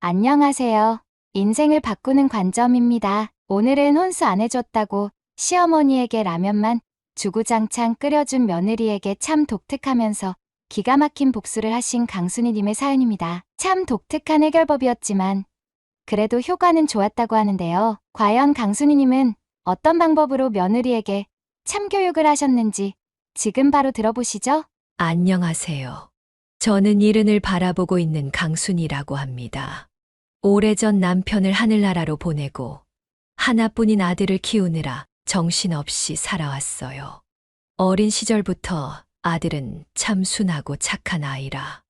안녕하세요. 인생을 바꾸는 관점입니다. 오늘은 혼수 안 해줬다고 시어머니에게 라면만 주구장창 끓여준 며느리에게 참 독특하면서 기가 막힌 복수를 하신 강순희님의 사연입니다. 참 독특한 해결법이었지만 그래도 효과는 좋았다고 하는데요. 과연 강순희님은 어떤 방법으로 며느리에게 참교육을 하셨는지 지금 바로 들어보시죠. 안녕하세요. 저는 이른을 바라보고 있는 강순이라고 합니다. 오래전 남편을 하늘나라로 보내고 하나뿐인 아들을 키우느라 정신없이 살아왔어요. 어린 시절부터 아들은 참 순하고 착한 아이라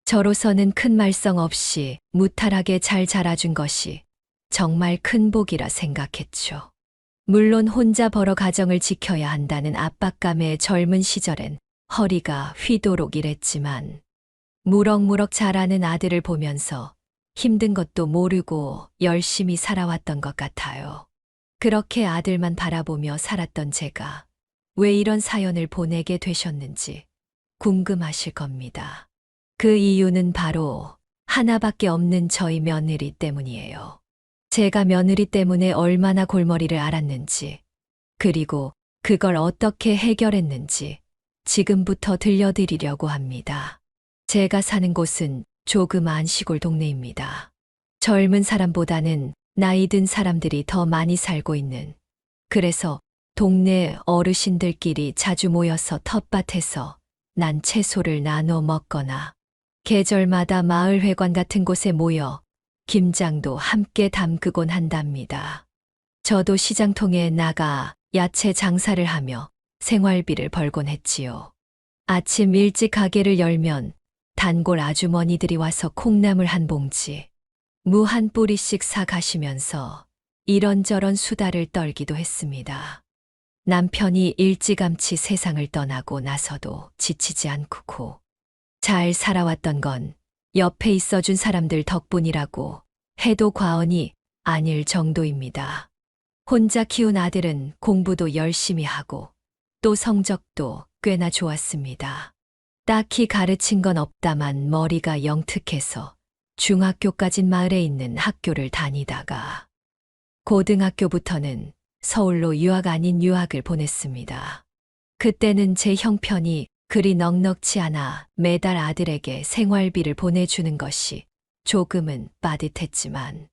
저로서는 큰 말썽 없이 무탈하게 잘 자라준 것이 정말 큰 복이라 생각했죠. 물론 혼자 벌어 가정을 지켜야 한다는 압박감에 젊은 시절엔 허리가 휘도록 일했지만 무럭무럭 자라는 아들을 보면서 힘든 것도 모르고 열심히 살아왔던 것 같아요. 그렇게 아들만 바라보며 살았던 제가 왜 이런 사연을 보내게 되셨는지 궁금하실 겁니다. 그 이유는 바로 하나밖에 없는 저희 며느리 때문이에요. 제가 며느리 때문에 얼마나 골머리를 앓았는지, 그리고 그걸 어떻게 해결했는지 지금부터 들려드리려고 합니다. 제가 사는 곳은 조그마한 시골 동네입니다. 젊은 사람보다는 나이 든 사람들이 더 많이 살고 있는, 그래서 동네 어르신들끼리 자주 모여서 텃밭에서 난 채소를 나눠 먹거나 계절마다 마을회관 같은 곳에 모여 김장도 함께 담그곤 한답니다. 저도 시장통에 나가 야채 장사를 하며 생활비를 벌곤 했지요. 아침 일찍 가게를 열면 단골 아주머니들이 와서 콩나물 한 봉지, 무 한 뿌리씩 사 가시면서 이런저런 수다를 떨기도 했습니다. 남편이 일찌감치 세상을 떠나고 나서도 지치지 않고 잘 살아왔던 건 옆에 있어준 사람들 덕분이라고 해도 과언이 아닐 정도입니다. 혼자 키운 아들은 공부도 열심히 하고 또 성적도 꽤나 좋았습니다. 딱히 가르친 건 없다만 머리가 영특해서 중학교까진 마을에 있는 학교를 다니다가 고등학교부터는 서울로 유학 아닌 유학을 보냈습니다. 그때는 제 형편이 그리 넉넉지 않아 매달 아들에게 생활비를 보내주는 것이 조금은 빠듯했지만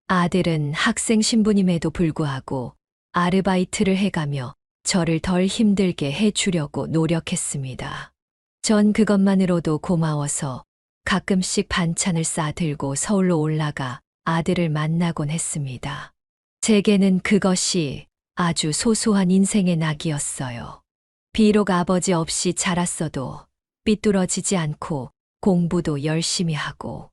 아들은 학생 신분임에도 불구하고 아르바이트를 해가며 저를 덜 힘들게 해주려고 노력했습니다. 전 그것만으로도 고마워서 가끔씩 반찬을 싸들고 서울로 올라가 아들을 만나곤 했습니다. 제게는 그것이 아주 소소한 인생의 낙이었어요. 비록 아버지 없이 자랐어도 삐뚤어지지 않고 공부도 열심히 하고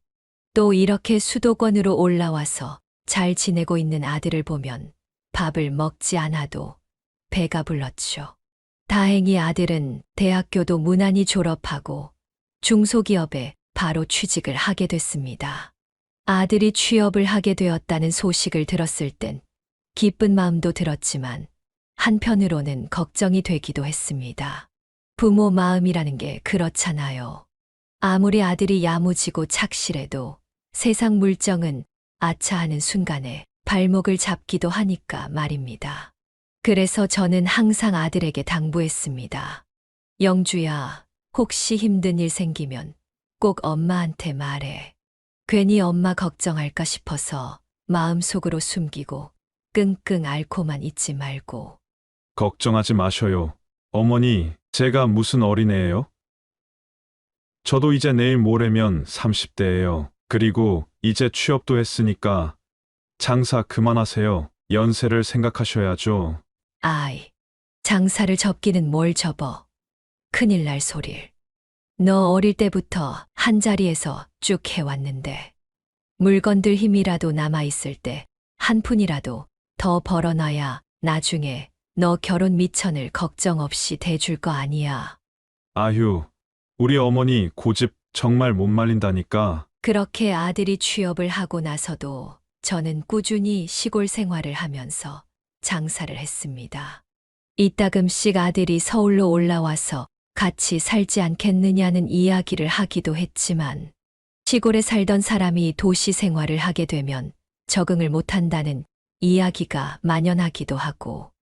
또 이렇게 수도권으로 올라와서 잘 지내고 있는 아들을 보면 밥을 먹지 않아도 배가 불렀죠. 다행히 아들은 대학교도 무난히 졸업하고 중소기업에 바로 취직을 하게 됐습니다. 아들이 취업을 하게 되었다는 소식을 들었을 땐 기쁜 마음도 들었지만 한편으로는 걱정이 되기도 했습니다. 부모 마음이라는 게 그렇잖아요. 아무리 아들이 야무지고 착실해도 세상 물정은 아차하는 순간에 발목을 잡기도 하니까 말입니다. 그래서 저는 항상 아들에게 당부했습니다. 영주야, 혹시 힘든 일 생기면 꼭 엄마한테 말해. 괜히 엄마 걱정할까 싶어서 마음속으로 숨기고 끙끙 앓고만 있지 말고. 걱정하지 마셔요. 어머니, 제가 무슨 어린애예요? 저도 이제 내일 모레면 30대예요. 그리고 이제 취업도 했으니까 장사 그만하세요. 연세를 생각하셔야죠. 아이, 장사를 접기는 뭘 접어. 큰일 날 소릴. 너 어릴 때부터 한자리에서 쭉 해왔는데 물건들 힘이라도 남아있을 때 한 푼이라도 더 벌어놔야 나중에 너 결혼 미천을 걱정 없이 대줄 거 아니야. 아휴, 우리 어머니 고집 정말 못 말린다니까. 그렇게 아들이 취업을 하고 나서도 저는 꾸준히 시골 생활을 하면서 장사를 했습니다. 이따금씩 아들이 서울로 올라와서 같이 살지 않겠느냐는 이야기를 하기도 했지만 시골에 살던 사람이 도시 생활을 하게 되면 적응을 못한다는 이야기가 만연하기도 하고,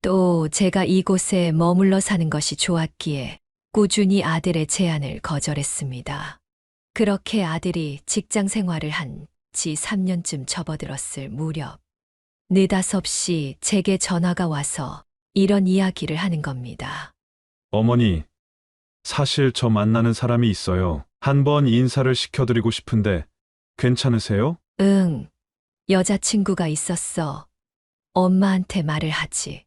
또 제가 이곳에 머물러 사는 것이 좋았기에 꾸준히 아들의 제안을 거절했습니다. 그렇게 아들이 직장 생활을 한 지 3년쯤 접어들었을 무렵, 느닷없이 제게 전화가 와서 이런 이야기를 하는 겁니다. 어머니, 사실 저 만나는 사람이 있어요. 한번 인사를 시켜드리고 싶은데 괜찮으세요? 응, 여자친구가 있었어. 엄마한테 말을 하지.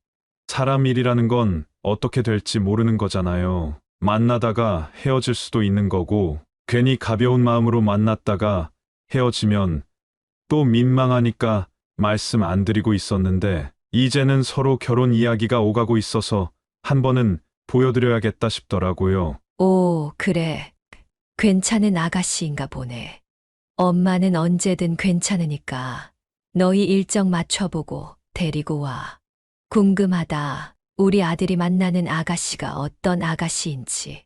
사람 일이라는 건 어떻게 될지 모르는 거잖아요. 만나다가 헤어질 수도 있는 거고, 괜히 가벼운 마음으로 만났다가 헤어지면 또 민망하니까 말씀 안 드리고 있었는데, 이제는 서로 결혼 이야기가 오가고 있어서 한 번은 보여드려야겠다 싶더라고요. 오, 그래. 괜찮은 아가씨인가 보네. 엄마는 언제든 괜찮으니까 너희 일정 맞춰보고 데리고 와. 궁금하다. 우리 아들이 만나는 아가씨가 어떤 아가씨인지.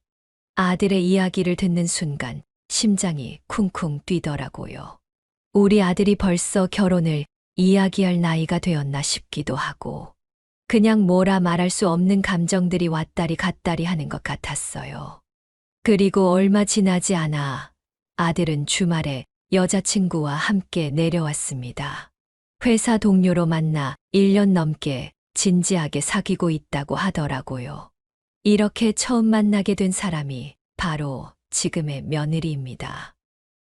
아들의 이야기를 듣는 순간 심장이 쿵쿵 뛰더라고요. 우리 아들이 벌써 결혼을 이야기할 나이가 되었나 싶기도 하고, 그냥 뭐라 말할 수 없는 감정들이 왔다리 갔다리 하는 것 같았어요. 그리고 얼마 지나지 않아 아들은 주말에 여자친구와 함께 내려왔습니다. 회사 동료로 만나 1년 넘게 진지하게 사귀고 있다고 하더라고요. 이렇게 처음 만나게 된 사람이 바로 지금의 며느리입니다.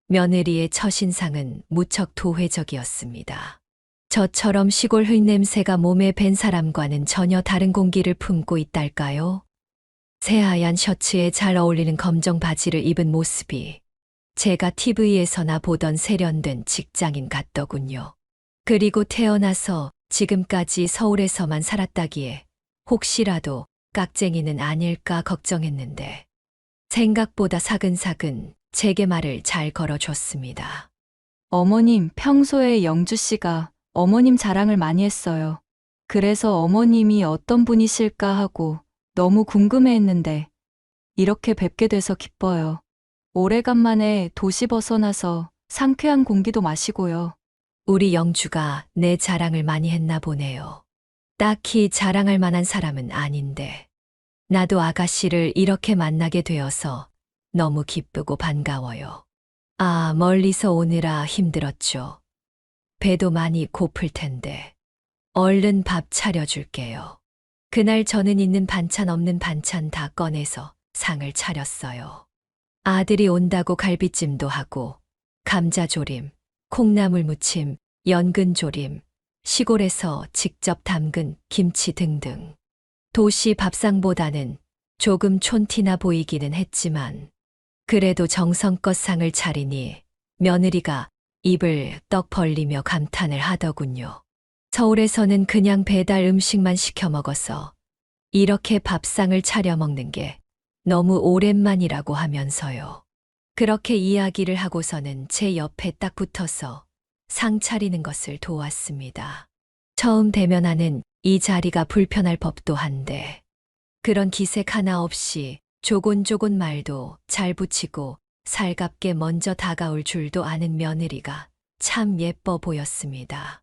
며느리의 첫인상은 무척 도회적이었습니다. 저처럼 시골 흙냄새가 몸에 밴 사람과는 전혀 다른 공기를 품고 있달까요? 새하얀 셔츠에 잘 어울리는 검정 바지를 입은 모습이 제가 TV에서나 보던 세련된 직장인 같더군요. 그리고 태어나서 지금까지 서울에서만 살았다기에 혹시라도 깍쟁이는 아닐까 걱정했는데, 생각보다 사근사근 제게 말을 잘 걸어줬습니다. 어머님, 평소에 영주 씨가 어머님 자랑을 많이 했어요. 그래서 어머님이 어떤 분이실까 하고 너무 궁금해했는데 이렇게 뵙게 돼서 기뻐요. 오래간만에 도시 벗어나서 상쾌한 공기도 마시고요. 우리 영주가 내 자랑을 많이 했나 보네요. 딱히 자랑할 만한 사람은 아닌데, 나도 아가씨를 이렇게 만나게 되어서 너무 기쁘고 반가워요. 아, 멀리서 오느라 힘들었죠. 배도 많이 고플 텐데. 얼른 밥 차려줄게요. 그날 저는 있는 반찬 없는 반찬 다 꺼내서 상을 차렸어요. 아들이 온다고 갈비찜도 하고, 감자조림, 콩나물 무침, 연근조림, 시골에서 직접 담근 김치 등등. 도시 밥상보다는 조금 촌티나 보이기는 했지만, 그래도 정성껏 상을 차리니 며느리가 입을 떡 벌리며 감탄을 하더군요. 서울에서는 그냥 배달 음식만 시켜 먹어서 이렇게 밥상을 차려 먹는 게 너무 오랜만이라고 하면서요. 그렇게 이야기를 하고서는 제 옆에 딱 붙어서 상 차리는 것을 도왔습니다. 처음 대면하는 이 자리가 불편할 법도 한데, 그런 기색 하나 없이 조곤조곤 말도 잘 붙이고 살갑게 먼저 다가올 줄도 아는 며느리가 참 예뻐 보였습니다.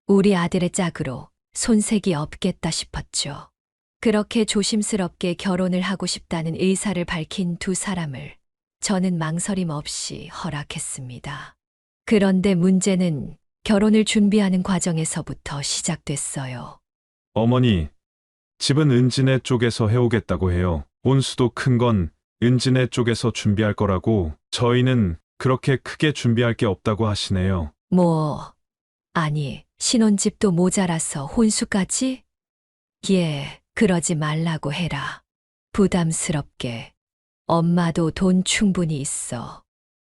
우리 아들의 짝으로 손색이 없겠다 싶었죠. 그렇게 조심스럽게 결혼을 하고 싶다는 의사를 밝힌 두 사람을 저는 망설임 없이 허락했습니다. 그런데 문제는 결혼을 준비하는 과정에서부터 시작됐어요. 어머니, 집은 은진네 쪽에서 해오겠다고 해요. 혼수도 큰 건 은진네 쪽에서 준비할 거라고, 저희는 그렇게 크게 준비할 게 없다고 하시네요. 아니, 신혼집도 모자라서 혼수까지? 예, 그러지 말라고 해라. 부담스럽게. 엄마도 돈 충분히 있어.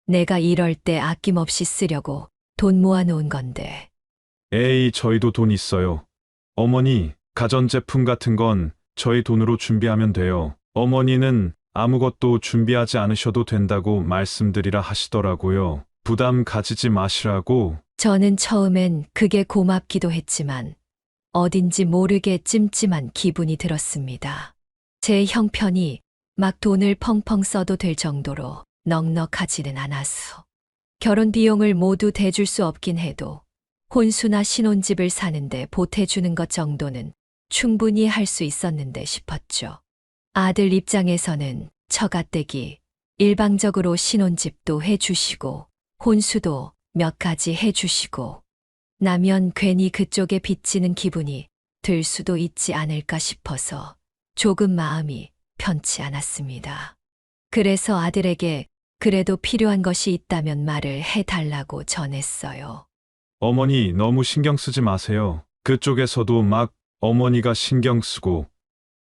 내가 이럴 때 아낌없이 쓰려고 돈 모아놓은 건데. 에이, 저희도 돈 있어요. 어머니, 가전제품 같은 건 저희 돈으로 준비하면 돼요. 어머니는 아무것도 준비하지 않으셔도 된다고 말씀드리라 하시더라고요. 부담 가지지 마시라고. 저는 처음엔 그게 고맙기도 했지만 어딘지 모르게 찜찜한 기분이 들었습니다. 제 형편이 막 돈을 펑펑 써도 될 정도로 넉넉하지는 않았어. 결혼 비용을 모두 대줄 수 없긴 해도 혼수나 신혼집을 사는데 보태주는 것 정도는 충분히 할 수 있었는데 싶었죠. 아들 입장에서는 처가댁이 일방적으로 신혼집도 해주시고 혼수도 몇 가지 해주시고 나면 괜히 그쪽에 빚지는 기분이 들 수도 있지 않을까 싶어서 조금 마음이 편치 않았습니다. 그래서 아들에게 그래도 필요한 것이 있다면 말을 해달라고 전했어요. 어머니 너무 신경 쓰지 마세요. 그쪽에서도 막 어머니가 신경 쓰고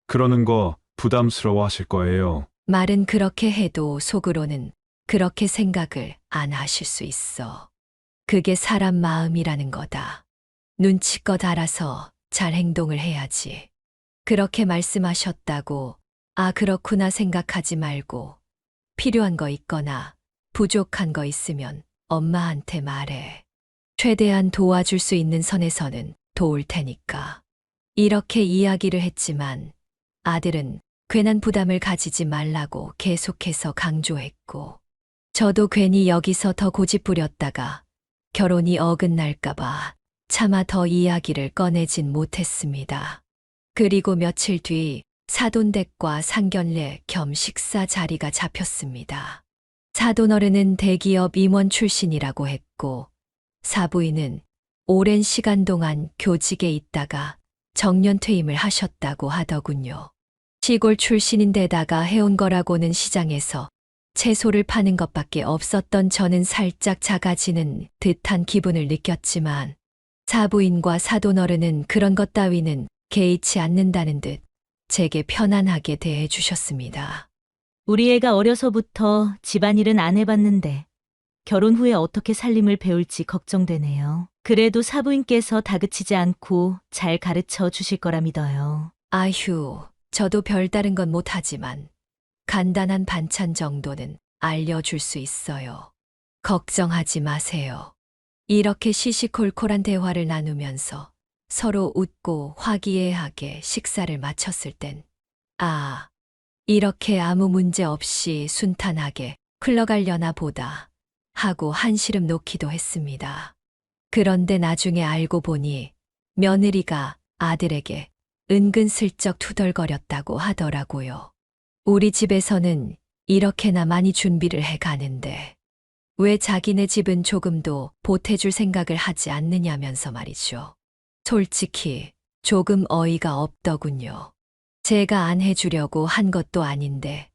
그러는 거 부담스러워 하실 거예요. 말은 그렇게 해도 속으로는 그렇게 생각을 안 하실 수 있어. 그게 사람 마음이라는 거다. 눈치껏 알아서 잘 행동을 해야지. 그렇게 말씀하셨다고 그렇구나 생각하지 말고 필요한 거 있거나 부족한 거 있으면 엄마한테 말해. 최대한 도와줄 수 있는 선에서는 도울 테니까. 이렇게 이야기를 했지만 아들은 괜한 부담을 가지지 말라고 계속해서 강조했고 저도 괜히 여기서 더 고집부렸다가 결혼이 어긋날까봐 차마 더 이야기를 꺼내진 못했습니다. 그리고 며칠 뒤 사돈댁과 상견례 겸 식사 자리가 잡혔습니다. 사돈어른은 대기업 임원 출신이라고 했고 사부인은 오랜 시간 동안 교직에 있다가 정년 퇴임을 하셨다고 하더군요. 시골 출신인데다가 해온 거라고는 시장에서 채소를 파는 것밖에 없었던 저는 살짝 작아지는 듯한 기분을 느꼈지만 사부인과 사돈어른은 그런 것 따위는 개의치 않는다는 듯 제게 편안하게 대해 주셨습니다. 우리 애가 어려서부터 집안일은 안 해봤는데 결혼 후에 어떻게 살림을 배울지 걱정되네요. 그래도 사부인께서 다그치지 않고 잘 가르쳐 주실 거라 믿어요. 아휴, 저도 별다른 건 못하지만 간단한 반찬 정도는 알려줄 수 있어요. 걱정하지 마세요. 이렇게 시시콜콜한 대화를 나누면서 서로 웃고 화기애애하게 식사를 마쳤을 땐 이렇게 아무 문제 없이 순탄하게 흘러가려나 보다 하고 한시름 놓기도 했습니다. 그런데 나중에 알고 보니 며느리가 아들에게 은근슬쩍 투덜거렸다고 하더라고요. 우리 집에서는 이렇게나 많이 준비를 해 가는데 왜 자기네 집은 조금도 보태줄 생각을 하지 않느냐면서 말이죠. 솔직히 조금 어이가 없더군요. 제가 안 해주려고 한 것도 아닌데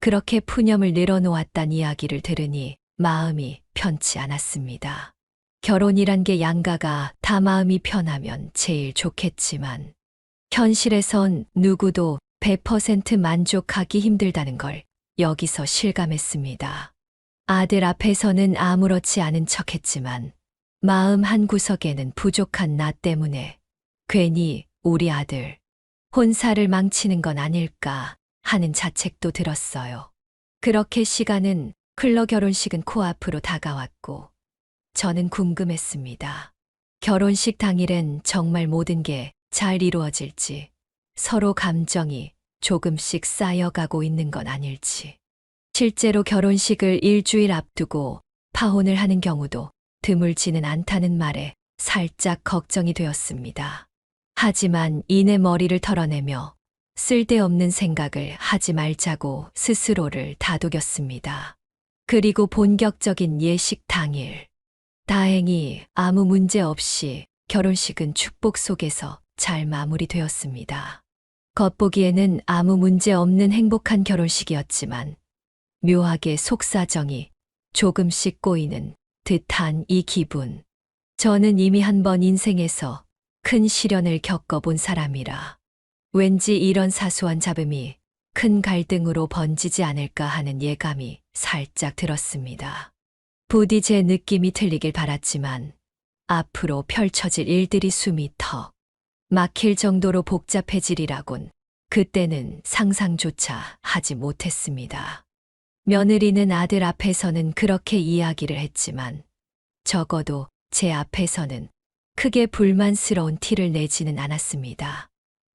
그렇게 푸념을 늘어놓았단 이야기를 들으니 마음이 편치 않았습니다. 결혼이란 게 양가가 다 마음이 편하면 제일 좋겠지만 현실에선 누구도 100% 만족하기 힘들다는 걸 여기서 실감했습니다. 아들 앞에서는 아무렇지 않은 척했지만 마음 한구석에는 부족한 나 때문에 괜히 우리 아들 혼사를 망치는 건 아닐까 하는 자책도 들었어요. 그렇게 시간은 흘러 결혼식은 코앞으로 다가왔고 저는 궁금했습니다. 결혼식 당일엔 정말 모든 게 잘 이루어질지 서로 감정이 조금씩 쌓여가고 있는 건 아닐지 실제로 결혼식을 일주일 앞두고 파혼을 하는 경우도 드물지는 않다는 말에 살짝 걱정이 되었습니다. 하지만 이내 머리를 털어내며 쓸데없는 생각을 하지 말자고 스스로를 다독였습니다. 그리고 본격적인 예식 당일. 다행히 아무 문제 없이 결혼식은 축복 속에서 잘 마무리되었습니다. 겉보기에는 아무 문제 없는 행복한 결혼식이었지만 묘하게 속사정이 조금씩 꼬이는 듯한 이 기분. 저는 이미 한 번 인생에서 큰 시련을 겪어본 사람이라 왠지 이런 사소한 잡음이 큰 갈등으로 번지지 않을까 하는 예감이 살짝 들었습니다. 부디 제 느낌이 틀리길 바랐지만 앞으로 펼쳐질 일들이 숨이 턱 막힐 정도로 복잡해지리라곤 그때는 상상조차 하지 못했습니다. 며느리는 아들 앞에서는 그렇게 이야기를 했지만 적어도 제 앞에서는 크게 불만스러운 티를 내지는 않았습니다.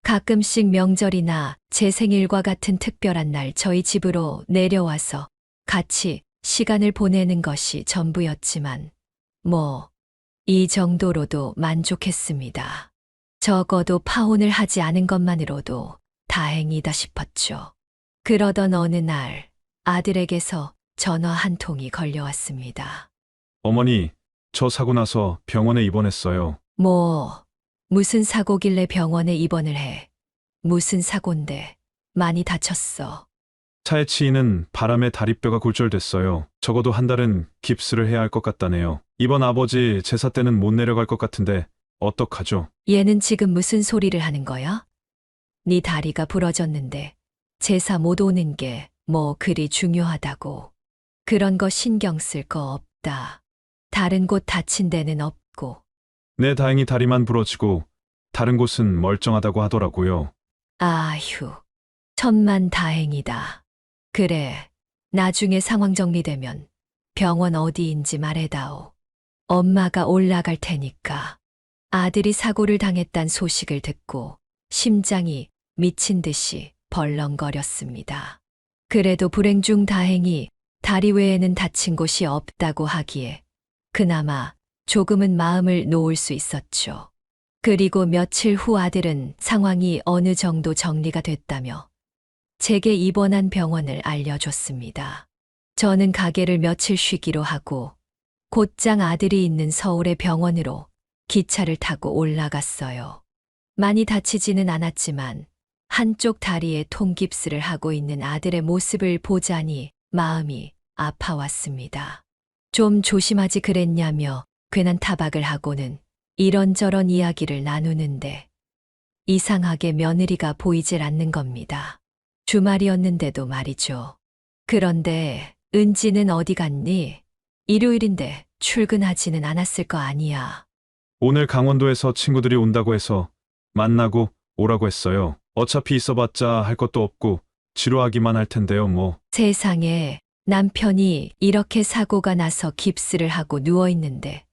가끔씩 명절이나 제 생일과 같은 특별한 날 저희 집으로 내려와서 같이 시간을 보내는 것이 전부였지만, 이 정도로도 만족했습니다. 적어도 파혼을 하지 않은 것만으로도 다행이다 싶었죠. 그러던 어느 날 아들에게서 전화 한 통이 걸려왔습니다. 어머니, 저 사고 나서 병원에 입원했어요. 무슨 사고길래 병원에 입원을 해? 무슨 사고인데 많이 다쳤어? 차에 치이는 바람에 다리뼈가 골절됐어요. 적어도 한 달은 깁스를 해야 할 것 같다네요. 이번 아버지 제사 때는 못 내려갈 것 같은데 어떡하죠? 얘는 지금 무슨 소리를 하는 거야? 네 다리가 부러졌는데 제사 못 오는 게 그리 중요하다고. 그런 거 신경 쓸 거 없다. 다른 곳 다친 데는 없고. 네, 다행히 다리만 부러지고 다른 곳은 멀쩡하다고 하더라고요. 아휴, 천만 다행이다. 그래, 나중에 상황 정리되면 병원 어디인지 말해다오. 엄마가 올라갈 테니까. 아들이 사고를 당했단 소식을 듣고 심장이 미친 듯이 벌렁거렸습니다. 그래도 불행 중 다행히 다리 외에는 다친 곳이 없다고 하기에 그나마 조금은 마음을 놓을 수 있었죠. 그리고 며칠 후 아들은 상황이 어느 정도 정리가 됐다며 제게 입원한 병원을 알려줬습니다. 저는 가게를 며칠 쉬기로 하고 곧장 아들이 있는 서울의 병원으로 기차를 타고 올라갔어요. 많이 다치지는 않았지만 한쪽 다리에 통깁스를 하고 있는 아들의 모습을 보자니 마음이 아파왔습니다. 좀 조심하지 그랬냐며 괜한 타박을 하고는 이런저런 이야기를 나누는데 이상하게 며느리가 보이질 않는 겁니다. 주말이었는데도 말이죠. 그런데 은지는 어디 갔니? 일요일인데 출근하지는 않았을 거 아니야. 오늘 강원도에서 친구들이 온다고 해서 만나고 오라고 했어요. 어차피 있어봤자 할 것도 없고 지루하기만 할 텐데요, 뭐. 세상에 남편이 이렇게 사고가 나서 깁스를 하고 누워있는데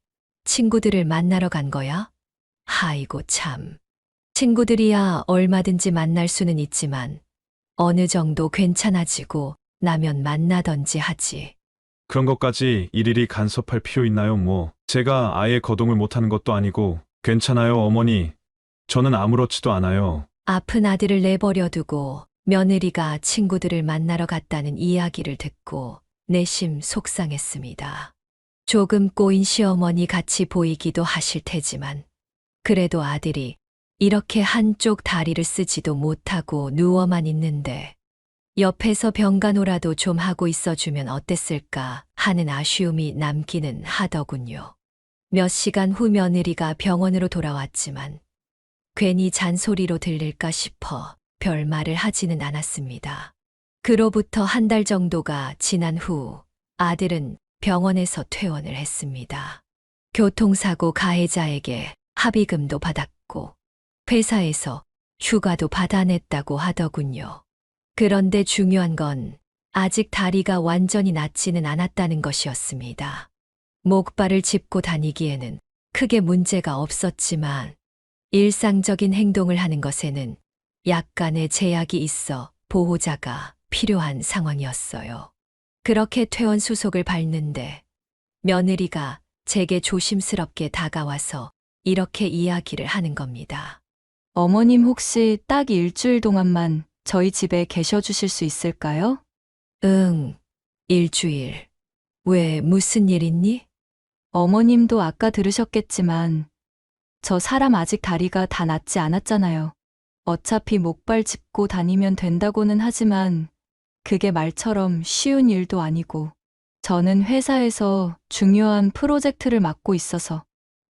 친구들을 만나러 간 거야? 아이고 참. 친구들이야 얼마든지 만날 수는 있지만 어느 정도 괜찮아지고 나면 만나던지 하지. 그런 것까지 일일이 간섭할 필요 있나요, 뭐. 제가 아예 거동을 못하는 것도 아니고. 괜찮아요, 어머니. 저는 아무렇지도 않아요. 아픈 아들을 내버려 두고 며느리가 친구들을 만나러 갔다는 이야기를 듣고 내심 속상했습니다. 조금 꼬인 시어머니 같이 보이기도 하실 테지만 그래도 아들이 이렇게 한쪽 다리를 쓰지도 못하고 누워만 있는데 옆에서 병간호라도 좀 하고 있어주면 어땠을까 하는 아쉬움이 남기는 하더군요. 몇 시간 후 며느리가 병원으로 돌아왔지만 괜히 잔소리로 들릴까 싶어 별 말을 하지는 않았습니다. 그로부터 한 달 정도가 지난 후 아들은 병원에서 퇴원을 했습니다. 교통사고 가해자에게 합의금도 받았고 회사에서 휴가도 받아냈다고 하더군요. 그런데 중요한 건 아직 다리가 완전히 낫지는 않았다는 것이었습니다. 목발을 짚고 다니기에는 크게 문제가 없었지만 일상적인 행동을 하는 것에는 약간의 제약이 있어 보호자가 필요한 상황이었어요. 그렇게 퇴원 수속을 밟는데 며느리가 제게 조심스럽게 다가와서 이렇게 이야기를 하는 겁니다. 어머님 혹시 딱 일주일 동안만 저희 집에 계셔 주실 수 있을까요? 응, 일주일. 왜 무슨 일 있니? 어머님도 아까 들으셨겠지만 저 사람 아직 다리가 다 낫지 않았잖아요. 어차피 목발 짚고 다니면 된다고는 하지만 그게 말처럼 쉬운 일도 아니고 저는 회사에서 중요한 프로젝트를 맡고 있어서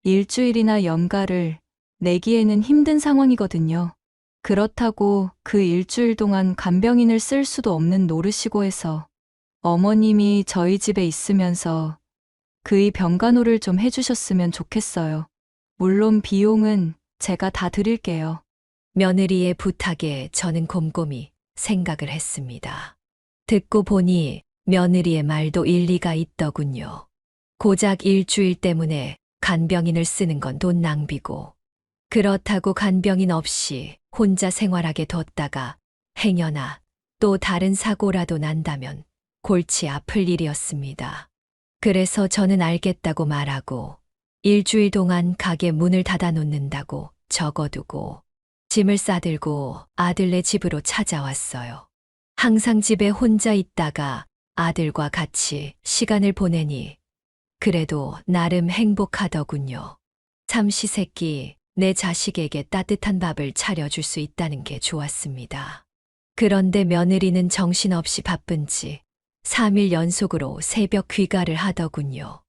일주일이나 연가를 내기에는 힘든 상황이거든요. 그렇다고 그 일주일 동안 간병인을 쓸 수도 없는 노릇이고 해서 어머님이 저희 집에 있으면서 그의 병간호를 좀 해주셨으면 좋겠어요. 물론 비용은 제가 다 드릴게요. 며느리의 부탁에 저는 곰곰이 생각을 했습니다. 듣고 보니 며느리의 말도 일리가 있더군요. 고작 일주일 때문에 간병인을 쓰는 건 돈 낭비고 그렇다고 간병인 없이 혼자 생활하게 뒀다가 행여나 또 다른 사고라도 난다면 골치 아플 일이었습니다. 그래서 저는 알겠다고 말하고 일주일 동안 가게 문을 닫아 놓는다고 적어두고 짐을 싸들고 아들네 집으로 찾아왔어요. 항상 집에 혼자 있다가 아들과 같이 시간을 보내니 그래도 나름 행복하더군요. 삼시세끼 내 자식에게 따뜻한 밥을 차려줄 수 있다는 게 좋았습니다. 그런데 며느리는 정신없이 바쁜지 3일 연속으로 새벽 귀가를 하더군요.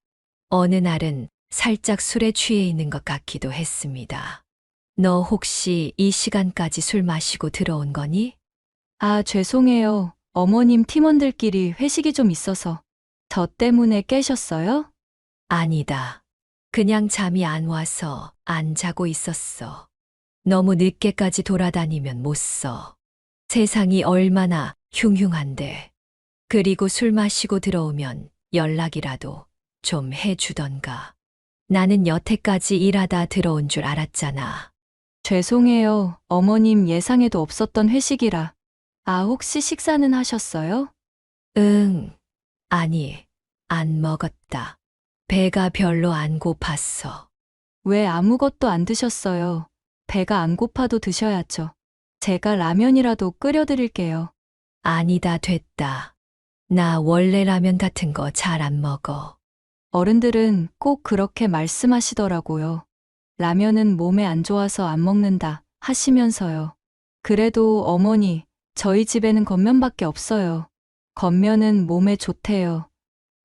어느 날은 살짝 술에 취해 있는 것 같기도 했습니다. 너 혹시 이 시간까지 술 마시고 들어온 거니? 아, 죄송해요. 어머님 팀원들끼리 회식이 좀 있어서. 저 때문에 깨셨어요? 아니다. 그냥 잠이 안 와서 안 자고 있었어. 너무 늦게까지 돌아다니면 못 써. 세상이 얼마나 흉흉한데. 그리고 술 마시고 들어오면 연락이라도 좀 해주던가. 나는 여태까지 일하다 들어온 줄 알았잖아. 죄송해요. 어머님 예상에도 없었던 회식이라. 아, 혹시 식사는 하셨어요? 응. 아니, 안 먹었다. 배가 별로 안 고팠어. 왜 아무것도 안 드셨어요? 배가 안 고파도 드셔야죠. 제가 라면이라도 끓여드릴게요. 아니다 됐다. 나 원래 라면 같은 거 잘 안 먹어. 어른들은 꼭 그렇게 말씀하시더라고요. 라면은 몸에 안 좋아서 안 먹는다 하시면서요. 그래도 어머니, 저희 집에는 겉면밖에 없어요. 겉면은 몸에 좋대요.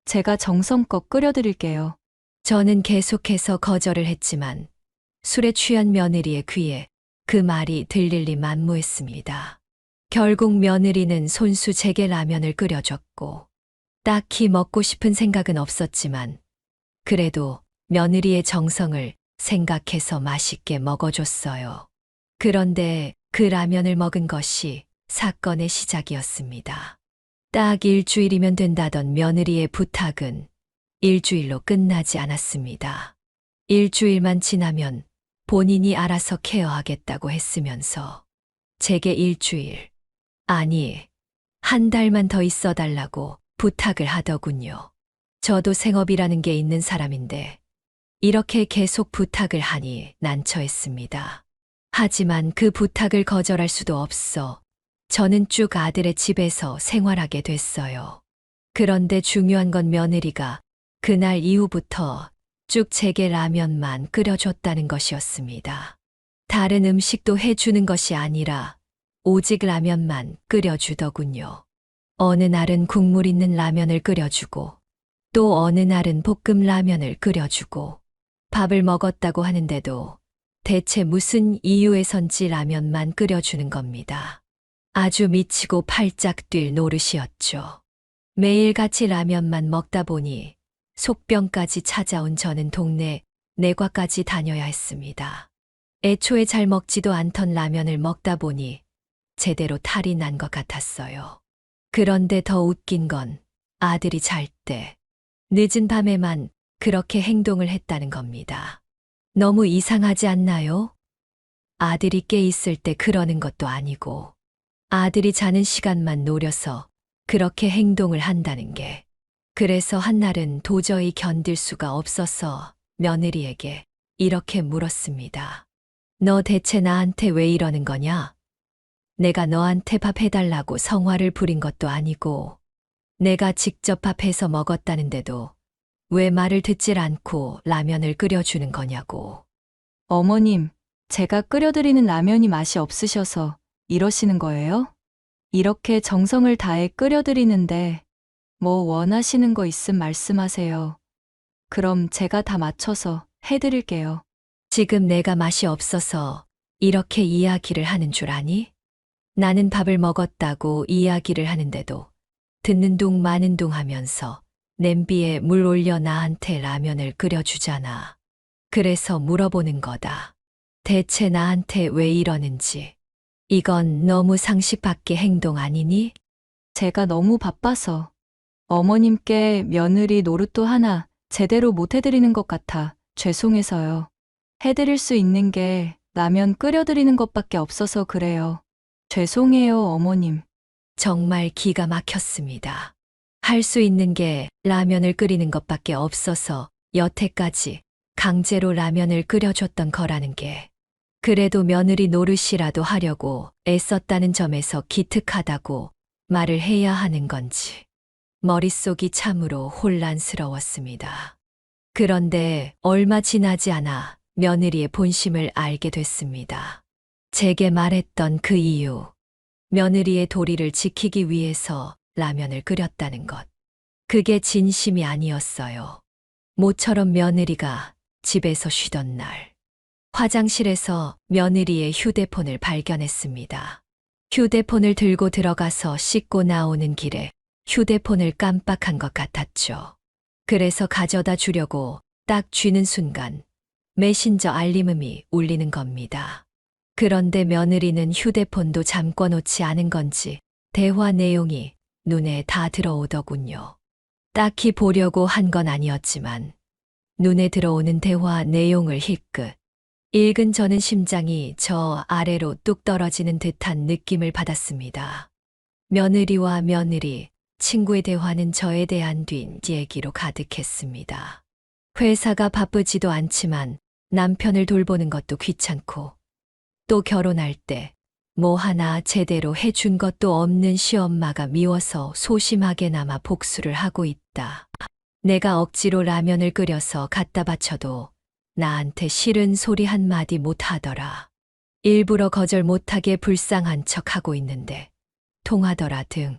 제가 정성껏 끓여드릴게요. 저는 계속해서 거절을 했지만 술에 취한 며느리의 귀에 그 말이 들릴 리 만무했습니다. 결국 며느리는 손수 제게 라면을 끓여줬고 딱히 먹고 싶은 생각은 없었지만 그래도 며느리의 정성을 생각해서 맛있게 먹어줬어요. 그런데 그 라면을 먹은 것이 사건의 시작이었습니다. 딱 일주일이면 된다던 며느리의 부탁은 일주일로 끝나지 않았습니다. 일주일만 지나면 본인이 알아서 케어하겠다고 했으면서 제게 일주일, 아니, 한 달만 더 있어 달라고 부탁을 하더군요. 저도 생업이라는 게 있는 사람인데 이렇게 계속 부탁을 하니 난처했습니다. 하지만 그 부탁을 거절할 수도 없어 저는 쭉 아들의 집에서 생활하게 됐어요. 그런데 중요한 건 며느리가 그날 이후부터 쭉 제게 라면만 끓여줬다는 것이었습니다. 다른 음식도 해주는 것이 아니라 오직 라면만 끓여주더군요. 어느 날은 국물 있는 라면을 끓여주고 또 어느 날은 볶음 라면을 끓여주고 밥을 먹었다고 하는데도 대체 무슨 이유에선지 라면만 끓여주는 겁니다. 아주 미치고 팔짝 뛸 노릇이었죠. 매일같이 라면만 먹다 보니 속병까지 찾아온 저는 동네 내과까지 다녀야 했습니다. 애초에 잘 먹지도 않던 라면을 먹다 보니 제대로 탈이 난 것 같았어요. 그런데 더 웃긴 건 아들이 잘 때 늦은 밤에만 그렇게 행동을 했다는 겁니다. 너무 이상하지 않나요? 아들이 깨 있을 때 그러는 것도 아니고 아들이 자는 시간만 노려서 그렇게 행동을 한다는 게. 그래서 한날은 도저히 견딜 수가 없어서 며느리에게 이렇게 물었습니다. 너 대체 나한테 왜 이러는 거냐? 내가 너한테 밥 해달라고 성화를 부린 것도 아니고 내가 직접 밥 해서 먹었다는데도 왜 말을 듣질 않고 라면을 끓여주는 거냐고. 어머님, 제가 끓여드리는 라면이 맛이 없으셔서 이러시는 거예요? 이렇게 정성을 다해 끓여드리는데 뭐 원하시는 거 있음 말씀하세요. 그럼 제가 다 맞춰서 해드릴게요. 지금 내가 맛이 없어서 이렇게 이야기를 하는 줄 아니? 나는 밥을 먹었다고 이야기를 하는데도 듣는 둥 마는 둥 하면서 냄비에 물 올려 나한테 라면을 끓여주잖아. 그래서 물어보는 거다. 대체 나한테 왜 이러는지. 이건 너무 상식 밖의 행동 아니니? 제가 너무 바빠서 어머님께 며느리 노릇도 하나 제대로 못 해드리는 것 같아 죄송해서요. 해드릴 수 있는 게 라면 끓여드리는 것밖에 없어서 그래요. 죄송해요, 어머님. 정말 기가 막혔습니다. 할 수 있는 게 라면을 끓이는 것밖에 없어서 여태까지 강제로 라면을 끓여줬던 거라는 게 그래도 며느리 노릇이라도 하려고 애썼다는 점에서 기특하다고 말을 해야 하는 건지 머릿속이 참으로 혼란스러웠습니다. 그런데 얼마 지나지 않아 며느리의 본심을 알게 됐습니다. 제게 말했던 그 이유, 며느리의 도리를 지키기 위해서 라면을 끓였다는 것. 그게 진심이 아니었어요. 모처럼 며느리가 집에서 쉬던 날, 화장실에서 며느리의 휴대폰을 발견했습니다. 휴대폰을 들고 들어가서 씻고 나오는 길에 휴대폰을 깜빡한 것 같았죠. 그래서 가져다 주려고 딱 쥐는 순간 메신저 알림음이 울리는 겁니다. 그런데 며느리는 휴대폰도 잠궈 놓지 않은 건지 대화 내용이 눈에 다 들어오더군요. 딱히 보려고 한 건 아니었지만 눈에 들어오는 대화 내용을 힐끗 읽은 저는 심장이 저 아래로 뚝 떨어지는 듯한 느낌을 받았습니다. 며느리와 며느리, 친구의 대화는 저에 대한 뒷얘기로 가득했습니다. 회사가 바쁘지도 않지만 남편을 돌보는 것도 귀찮고 또 결혼할 때 뭐 하나 제대로 해준 것도 없는 시엄마가 미워서 소심하게나마 복수를 하고 있다. 내가 억지로 라면을 끓여서 갖다 바쳐도 나한테 싫은 소리 한마디 못 하더라. 일부러 거절 못하게 불쌍한 척 하고 있는데 통하더라 등.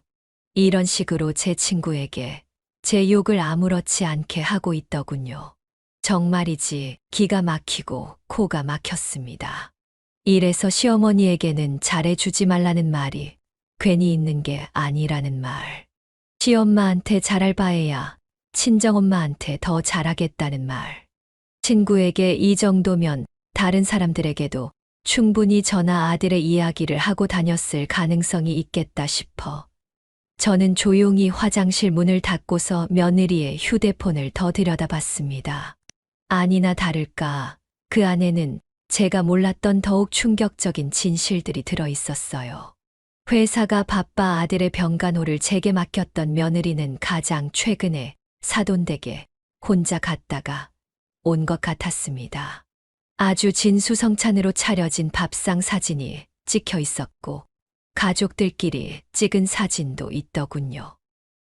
이런 식으로 제 친구에게 제 욕을 아무렇지 않게 하고 있더군요. 정말이지 기가 막히고 코가 막혔습니다. 이래서 시어머니에게는 잘해주지 말라는 말이 괜히 있는 게 아니라는 말. 시엄마한테 잘할 바에야 친정엄마한테 더 잘하겠다는 말. 친구에게 이 정도면 다른 사람들에게도 충분히 저나 아들의 이야기를 하고 다녔을 가능성이 있겠다 싶어 저는 조용히 화장실 문을 닫고서 며느리의 휴대폰을 더 들여다봤습니다. 아니나 다를까 그 안에는 제가 몰랐던 더욱 충격적인 진실들이 들어 있었어요. 회사가 바빠 아들의 병간호를 제게 맡겼던 며느리는 가장 최근에 사돈댁에 혼자 갔다가 온 것 같았습니다. 아주 진수성찬으로 차려진 밥상 사진이 찍혀 있었고 가족들끼리 찍은 사진도 있더군요.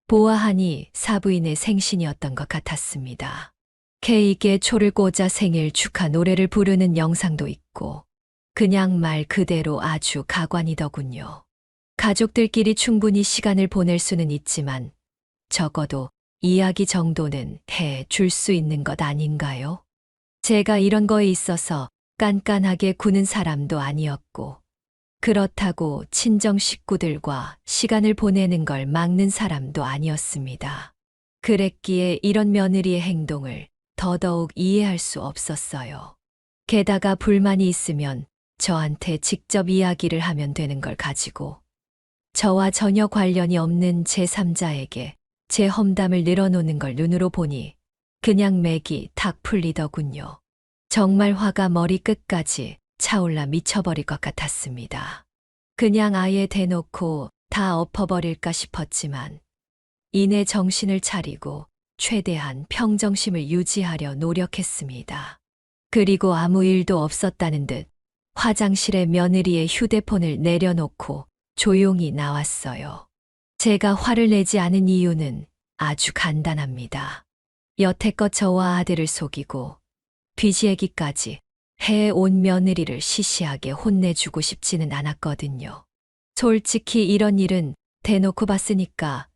보아하니 사부인의 생신이었던 것 같았습니다. 케이크에 초를 꽂아 생일 축하 노래를 부르는 영상도 있고 그냥 말 그대로 아주 가관이더군요. 가족들끼리 충분히 시간을 보낼 수는 있지만 적어도 이야기 정도는 해 줄 수 있는 것 아닌가요? 제가 이런 거에 있어서 깐깐하게 구는 사람도 아니었고 그렇다고 친정 식구들과 시간을 보내는 걸 막는 사람도 아니었습니다. 그랬기에 이런 며느리의 행동을 더더욱 이해할 수 없었어요. 게다가 불만이 있으면 저한테 직접 이야기를 하면 되는 걸 가지고 저와 전혀 관련이 없는 제3자에게 제 험담을 늘어놓는 걸 눈으로 보니 그냥 맥이 탁 풀리더군요. 정말 화가 머리 끝까지 차올라 미쳐버릴 것 같았습니다. 그냥 아예 대놓고 다 엎어버릴까 싶었지만 이내 정신을 차리고 최대한 평정심을 유지하려 노력했습니다. 그리고 아무 일도 없었다는 듯 화장실에 며느리의 휴대폰을 내려놓고 조용히 나왔어요. 제가 화를 내지 않은 이유는 아주 간단합니다. 여태껏 저와 아들을 속이고 비지얘기까지 해온 며느리를 시시하게 혼내주고 싶지는 않았거든요. 솔직히 이런 일은 대놓고 봤으니까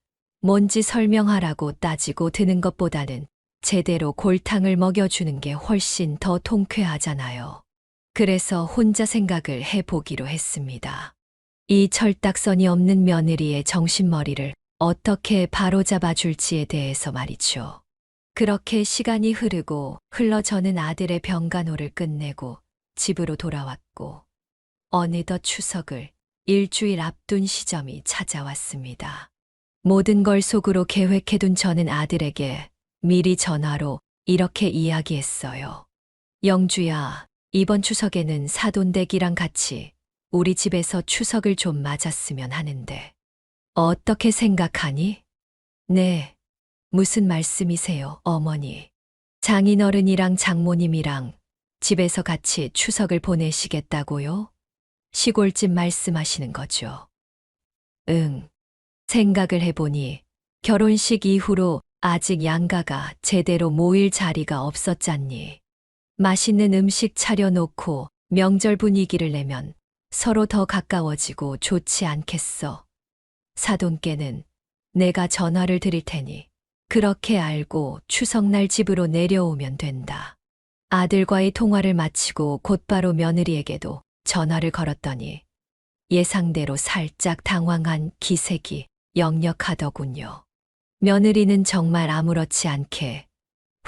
뭔지 설명하라고 따지고 드는 것보다는 제대로 골탕을 먹여주는 게 훨씬 더 통쾌하잖아요. 그래서 혼자 생각을 해보기로 했습니다. 이 철딱선이 없는 며느리의 정신머리를 어떻게 바로잡아 줄지에 대해서 말이죠. 그렇게 시간이 흐르고 흘러 저는 아들의 병간호를 끝내고 집으로 돌아왔고 어느덧 추석을 일주일 앞둔 시점이 찾아왔습니다. 모든 걸 속으로 계획해둔 저는 아들에게 미리 전화로 이렇게 이야기했어요. 영주야, 이번 추석에는 사돈댁이랑 같이 우리 집에서 추석을 좀 맞았으면 하는데 어떻게 생각하니? 네. 무슨 말씀이세요, 어머니? 장인어른이랑 장모님이랑 집에서 같이 추석을 보내시겠다고요? 시골집 말씀하시는 거죠. 응. 생각을 해보니 결혼식 이후로 아직 양가가 제대로 모일 자리가 없었잖니. 맛있는 음식 차려놓고 명절 분위기를 내면 서로 더 가까워지고 좋지 않겠어. 사돈께는 내가 전화를 드릴 테니 그렇게 알고 추석날 집으로 내려오면 된다. 아들과의 통화를 마치고 곧바로 며느리에게도 전화를 걸었더니 예상대로 살짝 당황한 기색이 역력하더군요. 며느리는 정말 아무렇지 않게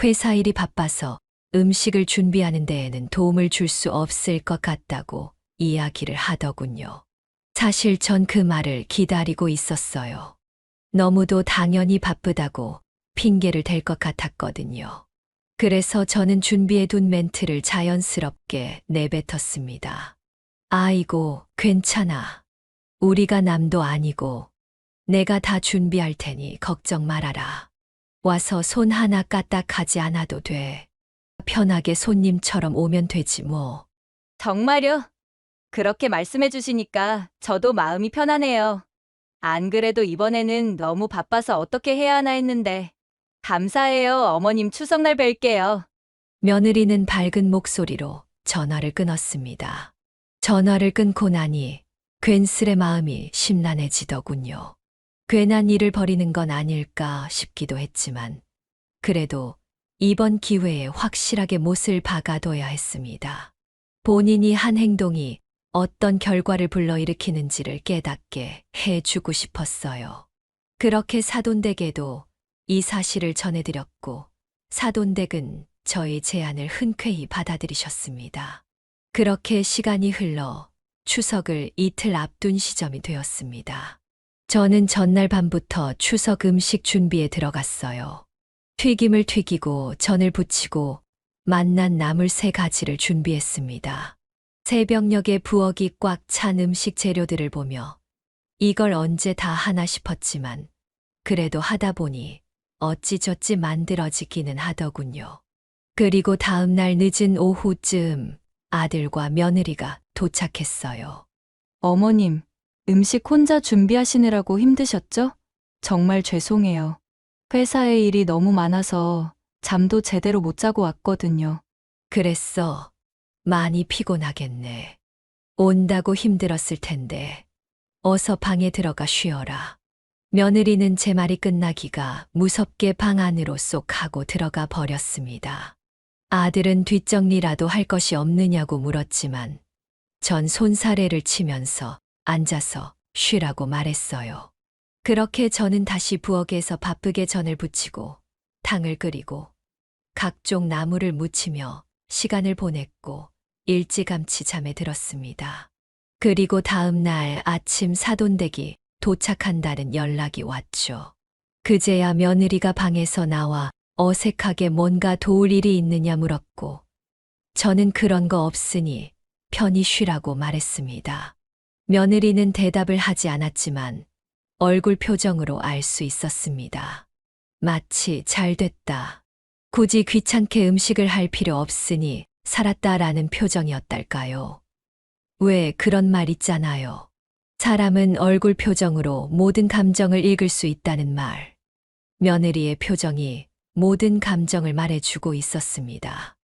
회사 일이 바빠서 음식을 준비하는 데에는 도움을 줄 수 없을 것 같다고 이야기를 하더군요. 사실 전 그 말을 기다리고 있었어요. 너무도 당연히 바쁘다고 핑계를 댈 것 같았거든요. 그래서 저는 준비해둔 멘트를 자연스럽게 내뱉었습니다. 아이고, 괜찮아. 우리가 남도 아니고 내가 다 준비할 테니 걱정 말아라. 와서 손 하나 까딱하지 않아도 돼. 편하게 손님처럼 오면 되지 뭐. 정말요? 그렇게 말씀해 주시니까 저도 마음이 편하네요. 안 그래도 이번에는 너무 바빠서 어떻게 해야 하나 했는데. 감사해요, 어머님. 추석날 뵐게요. 며느리는 밝은 목소리로 전화를 끊었습니다. 전화를 끊고 나니 괜스레 마음이 심란해지더군요. 괜한 일을 벌이는 건 아닐까 싶기도 했지만 그래도 이번 기회에 확실하게 못을 박아둬야 했습니다. 본인이 한 행동이 어떤 결과를 불러일으키는지를 깨닫게 해주고 싶었어요. 그렇게 사돈댁에도 이 사실을 전해드렸고 사돈댁은 저의 제안을 흔쾌히 받아들이셨습니다. 그렇게 시간이 흘러 추석을 이틀 앞둔 시점이 되었습니다. 저는 전날 밤부터 추석 음식 준비에 들어갔어요. 튀김을 튀기고 전을 부치고 맛난 나물 3가지를 준비했습니다. 새벽녘에 부엌이 꽉 찬 음식 재료들을 보며 이걸 언제 다 하나 싶었지만 그래도 하다 보니 어찌저찌 만들어지기는 하더군요. 그리고 다음 날 늦은 오후쯤 아들과 며느리가 도착했어요. 어머님, 음식 혼자 준비하시느라고 힘드셨죠? 정말 죄송해요. 회사에 일이 너무 많아서 잠도 제대로 못 자고 왔거든요. 그랬어. 많이 피곤하겠네. 온다고 힘들었을 텐데 어서 방에 들어가 쉬어라. 며느리는 제 말이 끝나기가 무섭게 방 안으로 쏙 하고 들어가 버렸습니다. 아들은 뒷정리라도 할 것이 없느냐고 물었지만 전 손사래를 치면서 앉아서 쉬라고 말했어요. 그렇게 저는 다시 부엌에서 바쁘게 전을 부치고 탕을 끓이고 각종 나물을 무치며 시간을 보냈고 일찌감치 잠에 들었습니다. 그리고 다음 날 아침 사돈댁이 도착한다는 연락이 왔죠. 그제야 며느리가 방에서 나와 어색하게 뭔가 도울 일이 있느냐 물었고 저는 그런 거 없으니 편히 쉬라고 말했습니다. 며느리는 대답을 하지 않았지만 얼굴 표정으로 알 수 있었습니다. 마치 잘 됐다. 굳이 귀찮게 음식을 할 필요 없으니 살았다라는 표정이었달까요? 왜 그런 말 있잖아요. 사람은 얼굴 표정으로 모든 감정을 읽을 수 있다는 말. 며느리의 표정이 모든 감정을 말해주고 있었습니다.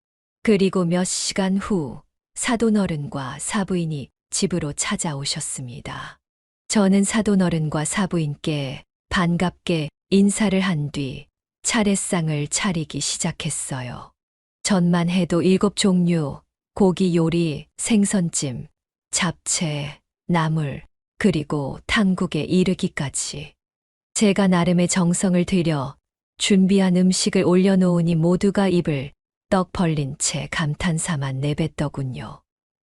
그리고 몇 시간 후 사돈어른과 사부인이 집으로 찾아오셨습니다. 저는 사돈어른과 사부인께 반갑게 인사를 한 뒤 차례상을 차리기 시작했어요. 전만 해도 7종류, 고기 요리, 생선찜, 잡채, 나물, 그리고 탕국에 이르기까지. 제가 나름의 정성을 들여 준비한 음식을 올려놓으니 모두가 입을 떡 벌린 채 감탄사만 내뱉더군요.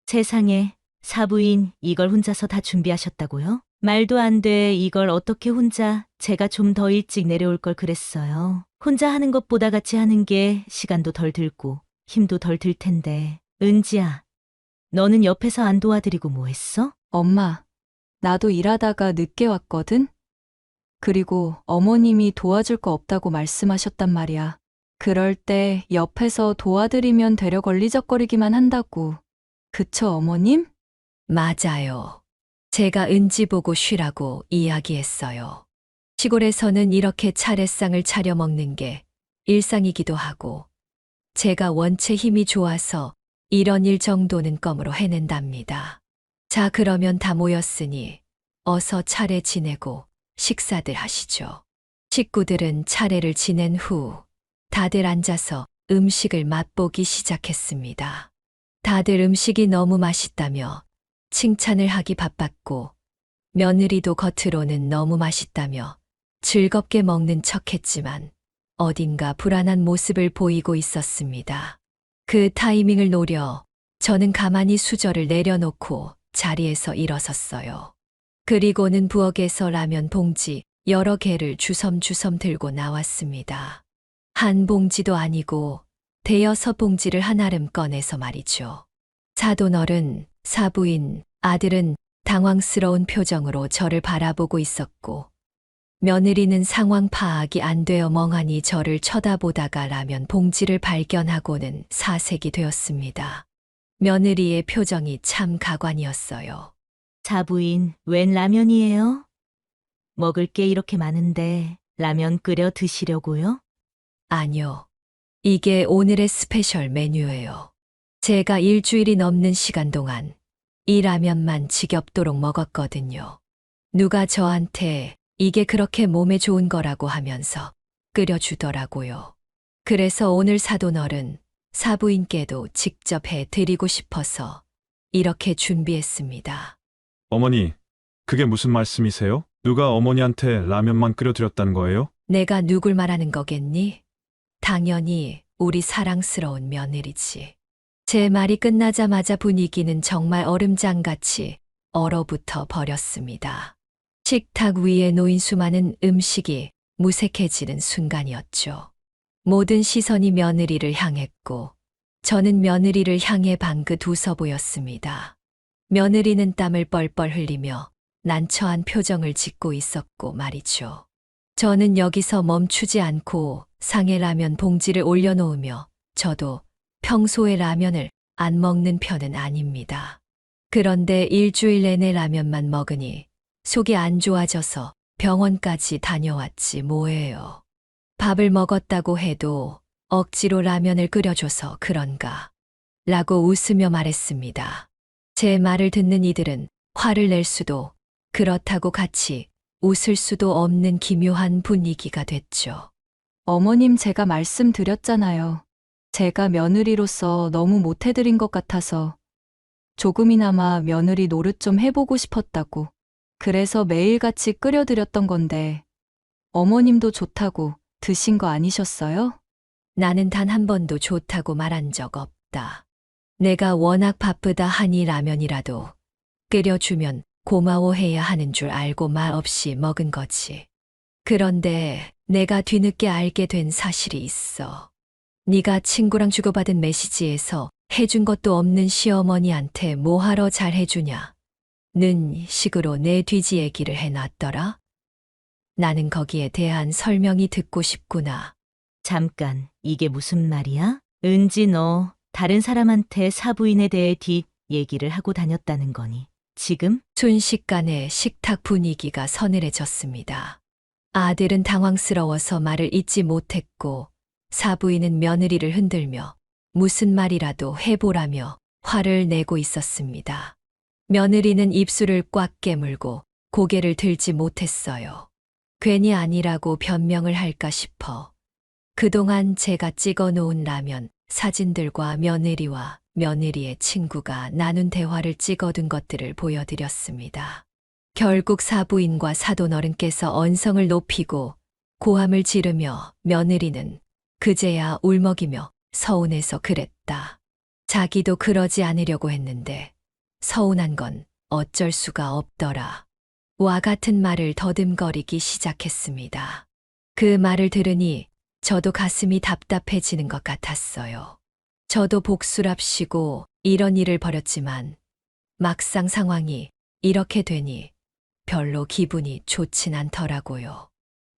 세상에, 사부인 이걸 혼자서 다 준비하셨다고요? 말도 안 돼. 이걸 어떻게 혼자. 제가 좀 더 일찍 내려올 걸 그랬어요. 혼자 하는 것보다 같이 하는 게 시간도 덜 들고 힘도 덜 들 텐데. 은지야, 너는 옆에서 안 도와드리고 뭐 했어? 엄마, 나도 일하다가 늦게 왔거든? 그리고 어머님이 도와줄 거 없다고 말씀하셨단 말이야. 그럴 때 옆에서 도와드리면 되려 걸리적거리기만 한다고. 그쵸, 어머님? 맞아요. 제가 은지 보고 쉬라고 이야기했어요. 시골에서는 이렇게 차례상을 차려 먹는 게 일상이기도 하고, 제가 원체 힘이 좋아서 이런 일 정도는 껌으로 해낸답니다. 자, 그러면 다 모였으니 어서 차례 지내고 식사들 하시죠. 식구들은 차례를 지낸 후 다들 앉아서 음식을 맛보기 시작했습니다. 다들 음식이 너무 맛있다며 칭찬을 하기 바빴고, 며느리도 겉으로는 너무 맛있다며 즐겁게 먹는 척했지만 어딘가 불안한 모습을 보이고 있었습니다. 그 타이밍을 노려 저는 가만히 수저를 내려놓고 자리에서 일어섰어요. 그리고는 부엌에서 라면 봉지 여러 개를 주섬주섬 들고 나왔습니다. 한 봉지도 아니고 대여섯 봉지를 한아름 꺼내서 말이죠. 사돈어른, 사부인, 아들은 당황스러운 표정으로 저를 바라보고 있었고, 며느리는 상황 파악이 안 되어 멍하니 저를 쳐다보다가 라면 봉지를 발견하고는 사색이 되었습니다. 며느리의 표정이 참 가관이었어요. 사부인, 웬 라면이에요? 먹을 게 이렇게 많은데 라면 끓여 드시려고요? 아니요. 이게 오늘의 스페셜 메뉴예요. 제가 일주일이 넘는 시간 동안 이 라면만 지겹도록 먹었거든요. 누가 저한테 이게 그렇게 몸에 좋은 거라고 하면서 끓여주더라고요. 그래서 오늘 사돈어른, 사부인께도 직접 해 드리고 싶어서 이렇게 준비했습니다. 어머니, 그게 무슨 말씀이세요? 누가 어머니한테 라면만 끓여드렸다는 거예요? 내가 누굴 말하는 거겠니? 당연히 우리 사랑스러운 며느리지. 제 말이 끝나자마자 분위기는 정말 얼음장같이 얼어붙어 버렸습니다. 식탁 위에 놓인 수많은 음식이 무색해지는 순간이었죠. 모든 시선이 며느리를 향했고, 저는 며느리를 향해 방긋 웃어 보였습니다. 며느리는 땀을 뻘뻘 흘리며 난처한 표정을 짓고 있었고 말이죠. 저는 여기서 멈추지 않고 상에 라면 봉지를 올려놓으며, 저도 평소에 라면을 안 먹는 편은 아닙니다. 그런데 일주일 내내 라면만 먹으니 속이 안 좋아져서 병원까지 다녀왔지 뭐예요. 밥을 먹었다고 해도 억지로 라면을 끓여줘서 그런가 라고 웃으며 말했습니다. 제 말을 듣는 이들은 화를 낼 수도, 그렇다고 같이 웃을 수도 없는 기묘한 분위기가 됐죠. 어머님, 제가 말씀드렸잖아요. 제가 며느리로서 너무 못해드린 것 같아서 조금이나마 며느리 노릇 좀 해보고 싶었다고. 그래서 매일같이 끓여드렸던 건데 어머님도 좋다고 드신 거 아니셨어요? 나는 단 한 번도 좋다고 말한 적 없다. 내가 워낙 바쁘다 하니 라면이라도 끓여주면 고마워해야 하는 줄 알고 말 없이 먹은 거지. 그런데 내가 뒤늦게 알게 된 사실이 있어. 네가 친구랑 주고받은 메시지에서 해준 것도 없는 시어머니한테 뭐하러 잘해주냐 는 식으로 내 뒤지 얘기를 해놨더라. 나는 거기에 대한 설명이 듣고 싶구나. 잠깐, 이게 무슨 말이야? 은지, 너 다른 사람한테 사부인에 대해 뒷 얘기를 하고 다녔다는 거니? 지금? 순식간에 식탁 분위기가 서늘해졌습니다. 아들은 당황스러워서 말을 잇지 못했고, 사부인은 며느리를 흔들며 무슨 말이라도 해보라며 화를 내고 있었습니다. 며느리는 입술을 꽉 깨물고 고개를 들지 못했어요. 괜히 아니라고 변명을 할까 싶어 그동안 제가 찍어 놓은 라면 사진들과 며느리와 며느리의 친구가 나눈 대화를 찍어둔 것들을 보여드렸습니다. 결국 사부인과 사돈어른께서 언성을 높이고 고함을 지르며 며느리는 그제야 울먹이며 서운해서 그랬다. 자기도 그러지 않으려고 했는데 서운한 건 어쩔 수가 없더라. 와 같은 말을 더듬거리기 시작했습니다. 그 말을 들으니 저도 가슴이 답답해지는 것 같았어요. 저도 복수랍시고 이런 일을 벌였지만 막상 상황이 이렇게 되니 별로 기분이 좋진 않더라고요.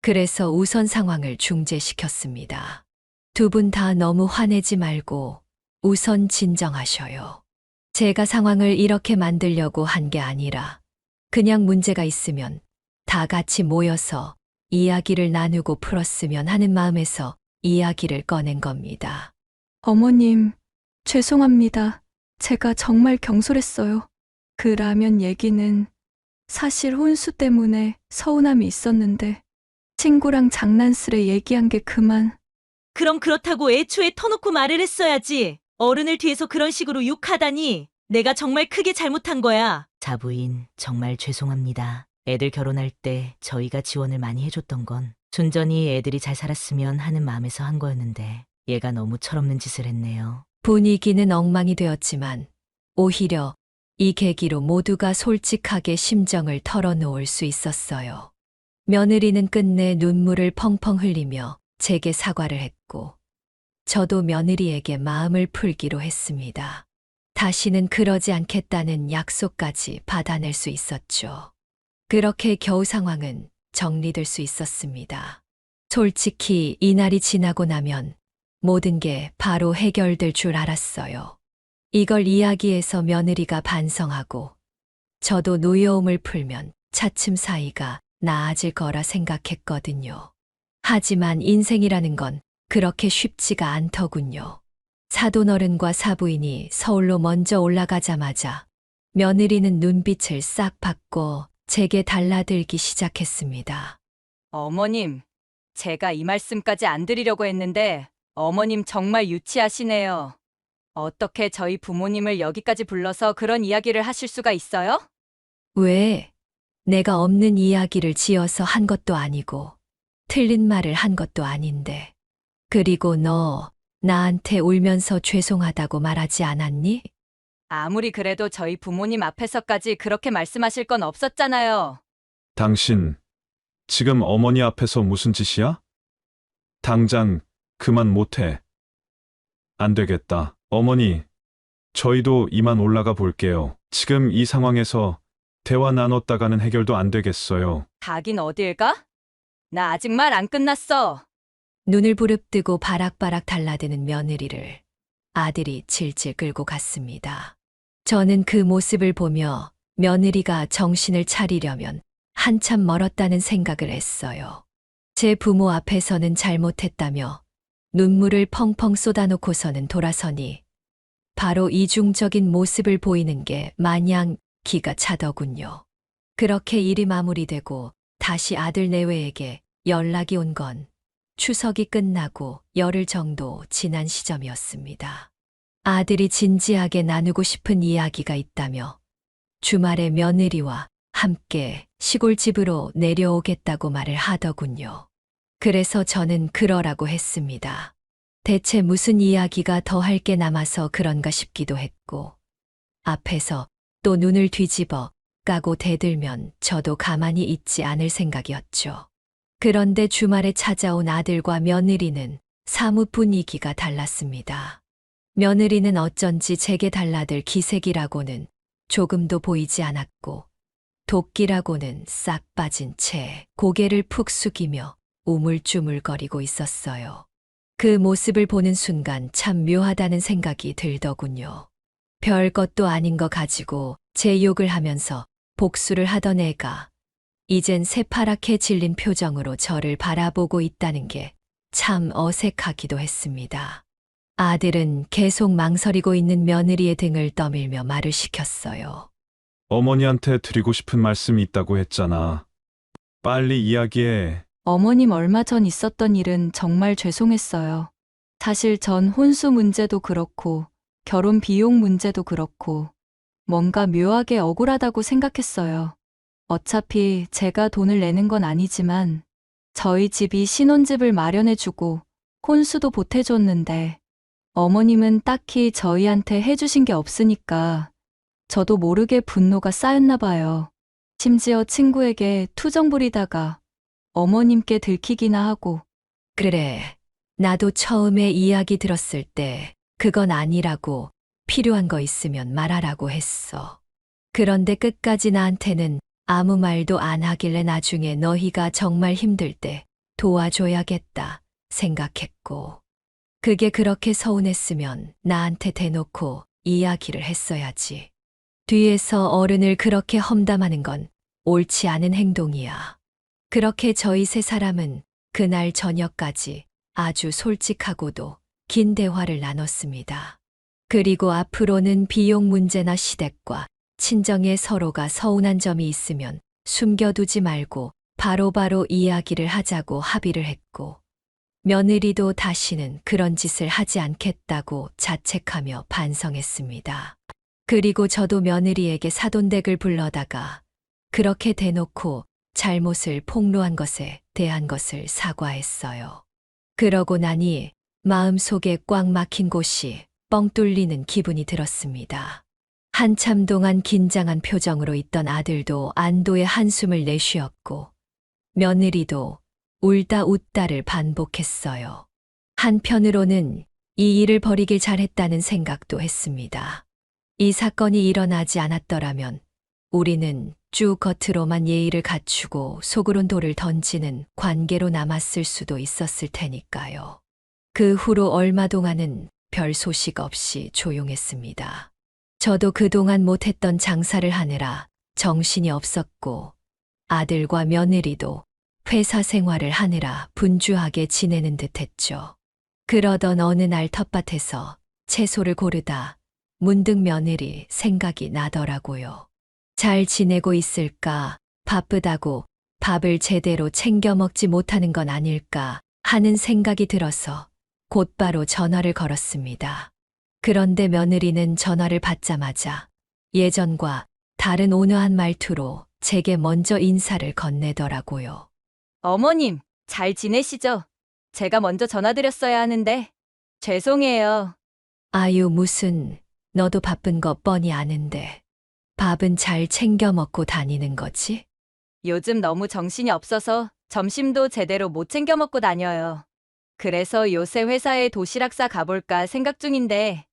그래서 우선 상황을 중재시켰습니다. 두 분 다 너무 화내지 말고 우선 진정하셔요. 제가 상황을 이렇게 만들려고 한 게 아니라 그냥 문제가 있으면 다 같이 모여서 이야기를 나누고 풀었으면 하는 마음에서 이야기를 꺼낸 겁니다. 어머님, 죄송합니다. 제가 정말 경솔했어요. 그 라면 얘기는 사실 혼수 때문에 서운함이 있었는데 친구랑 장난스레 얘기한 게 그만. 그럼 그렇다고 애초에 터놓고 말을 했어야지. 어른을 뒤에서 그런 식으로 욕하다니. 내가 정말 크게 잘못한 거야. 자부인, 정말 죄송합니다. 애들 결혼할 때 저희가 지원을 많이 해줬던 건 순전히 애들이 잘 살았으면 하는 마음에서 한 거였는데 얘가 너무 철없는 짓을 했네요. 분위기는 엉망이 되었지만 오히려 이 계기로 모두가 솔직하게 심정을 털어놓을 수 있었어요. 며느리는 끝내 눈물을 펑펑 흘리며 제게 사과를 했고 저도 며느리에게 마음을 풀기로 했습니다. 다시는 그러지 않겠다는 약속까지 받아낼 수 있었죠. 그렇게 겨우 상황은 정리될 수 있었습니다. 솔직히 이날이 지나고 나면 모든 게 바로 해결될 줄 알았어요. 이걸 이야기해서 며느리가 반성하고 저도 노여움을 풀면 차츰 사이가 나아질 거라 생각했거든요. 하지만 인생이라는 건 그렇게 쉽지가 않더군요. 사돈어른과 사부인이 서울로 먼저 올라가자마자 며느리는 눈빛을 싹 바꿔 제게 달라들기 시작했습니다. 어머님, 제가 이 말씀까지 안 드리려고 했는데 어머님 정말 유치하시네요. 어떻게 저희 부모님을 여기까지 불러서 그런 이야기를 하실 수가 있어요? 왜? 내가 없는 이야기를 지어서 한 것도 아니고 틀린 말을 한 것도 아닌데. 그리고 너 나한테 울면서 죄송하다고 말하지 않았니? 아무리 그래도 저희 부모님 앞에서까지 그렇게 말씀하실 건 없었잖아요. 당신, 지금 어머니 앞에서 무슨 짓이야? 당장 그만 못해. 안 되겠다. 어머니, 저희도 이만 올라가 볼게요. 지금 이 상황에서 대화 나눴다가는 해결도 안 되겠어요. 가긴 어딜 가? 나 아직 말 안 끝났어. 눈을 부릅뜨고 바락바락 달라드는 며느리를 아들이 질질 끌고 갔습니다. 저는 그 모습을 보며 며느리가 정신을 차리려면 한참 멀었다는 생각을 했어요. 제 부모 앞에서는 잘못했다며 눈물을 펑펑 쏟아놓고서는 돌아서니 바로 이중적인 모습을 보이는 게 마냥 기가 차더군요. 그렇게 일이 마무리되고 다시 아들 내외에게 연락이 온 건 추석이 끝나고 열흘 정도 지난 시점이었습니다. 아들이 진지하게 나누고 싶은 이야기가 있다며 주말에 며느리와 함께 시골집으로 내려오겠다고 말을 하더군요. 그래서 저는 그러라고 했습니다. 대체 무슨 이야기가 더 할 게 남아서 그런가 싶기도 했고 앞에서 또 눈을 뒤집어 까고 대들면 저도 가만히 있지 않을 생각이었죠. 그런데 주말에 찾아온 아들과 며느리는 사뭇 분위기가 달랐습니다. 며느리는 어쩐지 제게 달라들 기색이라고는 조금도 보이지 않았고 도끼라고는 싹 빠진 채 고개를 푹 숙이며 우물쭈물거리고 있었어요. 그 모습을 보는 순간 참 묘하다는 생각이 들더군요. 별 것도 아닌 거 가지고 제 욕을 하면서 복수를 하던 애가 이젠 새파랗게 질린 표정으로 저를 바라보고 있다는 게 참 어색하기도 했습니다. 아들은 계속 망설이고 있는 며느리의 등을 떠밀며 말을 시켰어요. 어머니한테 드리고 싶은 말씀이 있다고 했잖아. 빨리 이야기해. 어머님 얼마 전 있었던 일은 정말 죄송했어요. 사실 전 혼수 문제도 그렇고 결혼 비용 문제도 그렇고 뭔가 묘하게 억울하다고 생각했어요. 어차피 제가 돈을 내는 건 아니지만 저희 집이 신혼집을 마련해주고 혼수도 보태줬는데 어머님은 딱히 저희한테 해주신 게 없으니까 저도 모르게 분노가 쌓였나 봐요. 심지어 친구에게 투정 부리다가 어머님께 들키기나 하고. 그래, 나도 처음에 이야기 들었을 때 그건 아니라고 필요한 거 있으면 말하라고 했어. 그런데 끝까지 나한테는 아무 말도 안 하길래 나중에 너희가 정말 힘들 때 도와줘야겠다 생각했고, 그게 그렇게 서운했으면 나한테 대놓고 이야기를 했어야지. 뒤에서 어른을 그렇게 험담하는 건 옳지 않은 행동이야. 그렇게 저희 세 사람은 그날 저녁까지 아주 솔직하고도 긴 대화를 나눴습니다. 그리고 앞으로는 비용 문제나 시댁과 친정에 서로가 서운한 점이 있으면 숨겨두지 말고 바로바로 이야기를 하자고 합의를 했고, 며느리도 다시는 그런 짓을 하지 않겠다고 자책하며 반성했습니다. 그리고 저도 며느리에게 사돈댁을 불러다가 그렇게 대놓고 잘못을 폭로한 것에 대한 것을 사과했어요. 그러고 나니 마음속에 꽉 막힌 곳이 뻥 뚫리는 기분이 들었습니다. 한참 동안 긴장한 표정으로 있던 아들도 안도의 한숨을 내쉬었고, 며느리도 울다 웃다를 반복했어요. 한편으로는 이 일을 벌이길 잘했다는 생각도 했습니다. 이 사건이 일어나지 않았더라면 우리는 쭉 겉으로만 예의를 갖추고 속으론 돌을 던지는 관계로 남았을 수도 있었을 테니까요. 그 후로 얼마 동안은 별 소식 없이 조용했습니다. 저도 그동안 못했던 장사를 하느라 정신이 없었고, 아들과 며느리도 회사 생활을 하느라 분주하게 지내는 듯 했죠. 그러던 어느 날 텃밭에서 채소를 고르다 문득 며느리 생각이 나더라고요. 잘 지내고 있을까, 바쁘다고 밥을 제대로 챙겨 먹지 못하는 건 아닐까 하는 생각이 들어서 곧바로 전화를 걸었습니다. 그런데 며느리는 전화를 받자마자 예전과 다른 온화한 말투로 제게 먼저 인사를 건네더라고요. 어머님, 잘 지내시죠? 제가 먼저 전화드렸어야 하는데. 죄송해요. 아유, 무슨, 너도 바쁜 거 뻔히 아는데. 밥은 잘 챙겨 먹고 다니는 거지? 요즘 너무 정신이 없어서 점심도 제대로 못 챙겨 먹고 다녀요. 그래서 요새 회사에 도시락 싸 가볼까 생각 중인데,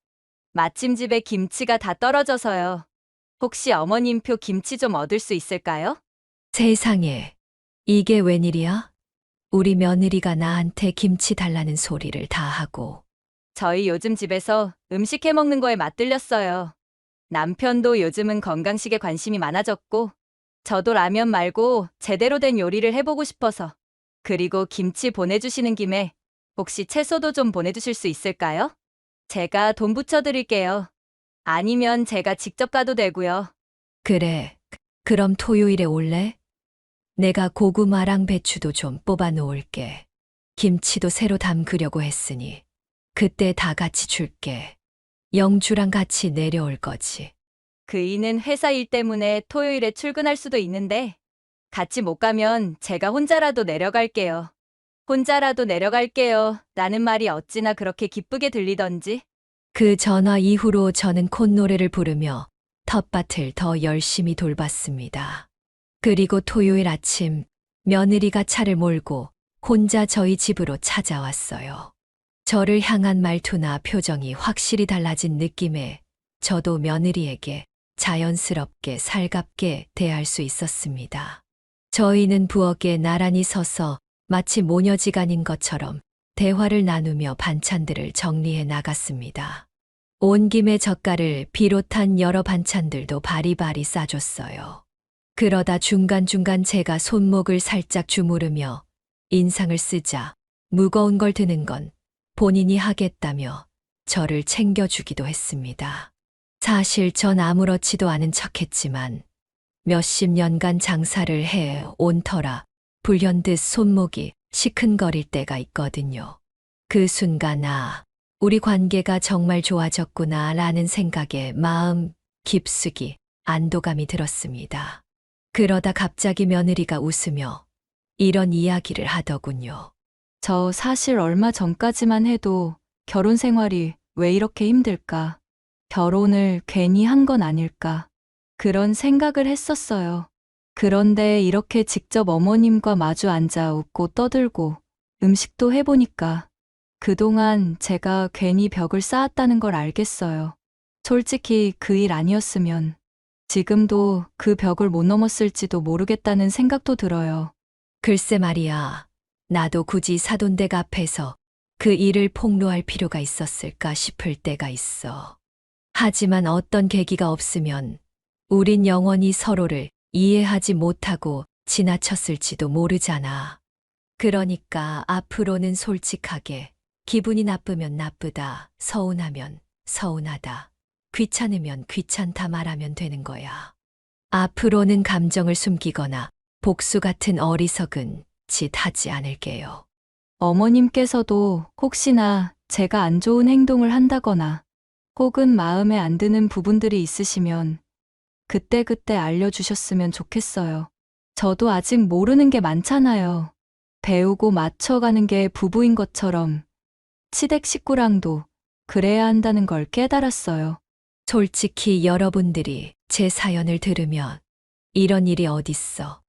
마침 집에 김치가 다 떨어져서요. 혹시 어머님표 김치 좀 얻을 수 있을까요? 세상에, 이게 웬일이야? 우리 며느리가 나한테 김치 달라는 소리를 다 하고. 저희 요즘 집에서 음식 해 먹는 거에 맛들렸어요. 남편도 요즘은 건강식에 관심이 많아졌고, 저도 라면 말고 제대로 된 요리를 해보고 싶어서. 그리고 김치 보내주시는 김에 혹시 채소도 좀 보내주실 수 있을까요? 제가 돈 붙여드릴게요. 아니면 제가 직접 가도 되고요. 그래, 그럼 토요일에 올래? 내가 고구마랑 배추도 좀 뽑아 놓을게. 김치도 새로 담그려고 했으니 그때 다 같이 줄게. 영주랑 같이 내려올 거지. 그이는 회사 일 때문에 토요일에 출근할 수도 있는데 같이 못 가면 제가 혼자라도 내려갈게요. 혼자라도 내려갈게요. 라는 말이 어찌나 그렇게 기쁘게 들리던지. 그 전화 이후로 저는 콧노래를 부르며 텃밭을 더 열심히 돌봤습니다. 그리고 토요일 아침 며느리가 차를 몰고 혼자 저희 집으로 찾아왔어요. 저를 향한 말투나 표정이 확실히 달라진 느낌에 저도 며느리에게 자연스럽게 살갑게 대할 수 있었습니다. 저희는 부엌에 나란히 서서 마치 모녀지간인 것처럼 대화를 나누며 반찬들을 정리해 나갔습니다. 온 김에 젓갈을 비롯한 여러 반찬들도 바리바리 싸줬어요. 그러다 중간중간 제가 손목을 살짝 주무르며 인상을 쓰자 무거운 걸 드는 건 본인이 하겠다며 저를 챙겨주기도 했습니다. 사실 전 아무렇지도 않은 척했지만 몇십 년간 장사를 해 온 터라 불현듯 손목이 시큰거릴 때가 있거든요. 그 순간 우리 관계가 정말 좋아졌구나 라는 생각에 마음 깊숙이 안도감이 들었습니다. 그러다 갑자기 며느리가 웃으며 이런 이야기를 하더군요. 저 사실 얼마 전까지만 해도 결혼 생활이 왜 이렇게 힘들까? 결혼을 괜히 한 건 아닐까? 그런 생각을 했었어요. 그런데 이렇게 직접 어머님과 마주 앉아 웃고 떠들고 음식도 해보니까 그동안 제가 괜히 벽을 쌓았다는 걸 알겠어요. 솔직히 그 일 아니었으면 지금도 그 벽을 못 넘었을지도 모르겠다는 생각도 들어요. 글쎄 말이야. 나도 굳이 사돈댁 앞에서 그 일을 폭로할 필요가 있었을까 싶을 때가 있어. 하지만 어떤 계기가 없으면 우린 영원히 서로를 이해하지 못하고 지나쳤을지도 모르잖아. 그러니까 앞으로는 솔직하게 기분이 나쁘면 나쁘다, 서운하면 서운하다, 귀찮으면 귀찮다 말하면 되는 거야. 앞으로는 감정을 숨기거나 복수 같은 어리석은 짓 하지 않을게요. 어머님께서도 혹시나 제가 안 좋은 행동을 한다거나 혹은 마음에 안 드는 부분들이 있으시면 그때그때 알려주셨으면 좋겠어요. 저도 아직 모르는 게 많잖아요. 배우고 맞춰가는 게 부부인 것처럼 시댁 식구랑도 그래야 한다는 걸 깨달았어요. 솔직히 여러분들이 제 사연을 들으면 이런 일이 어딨어.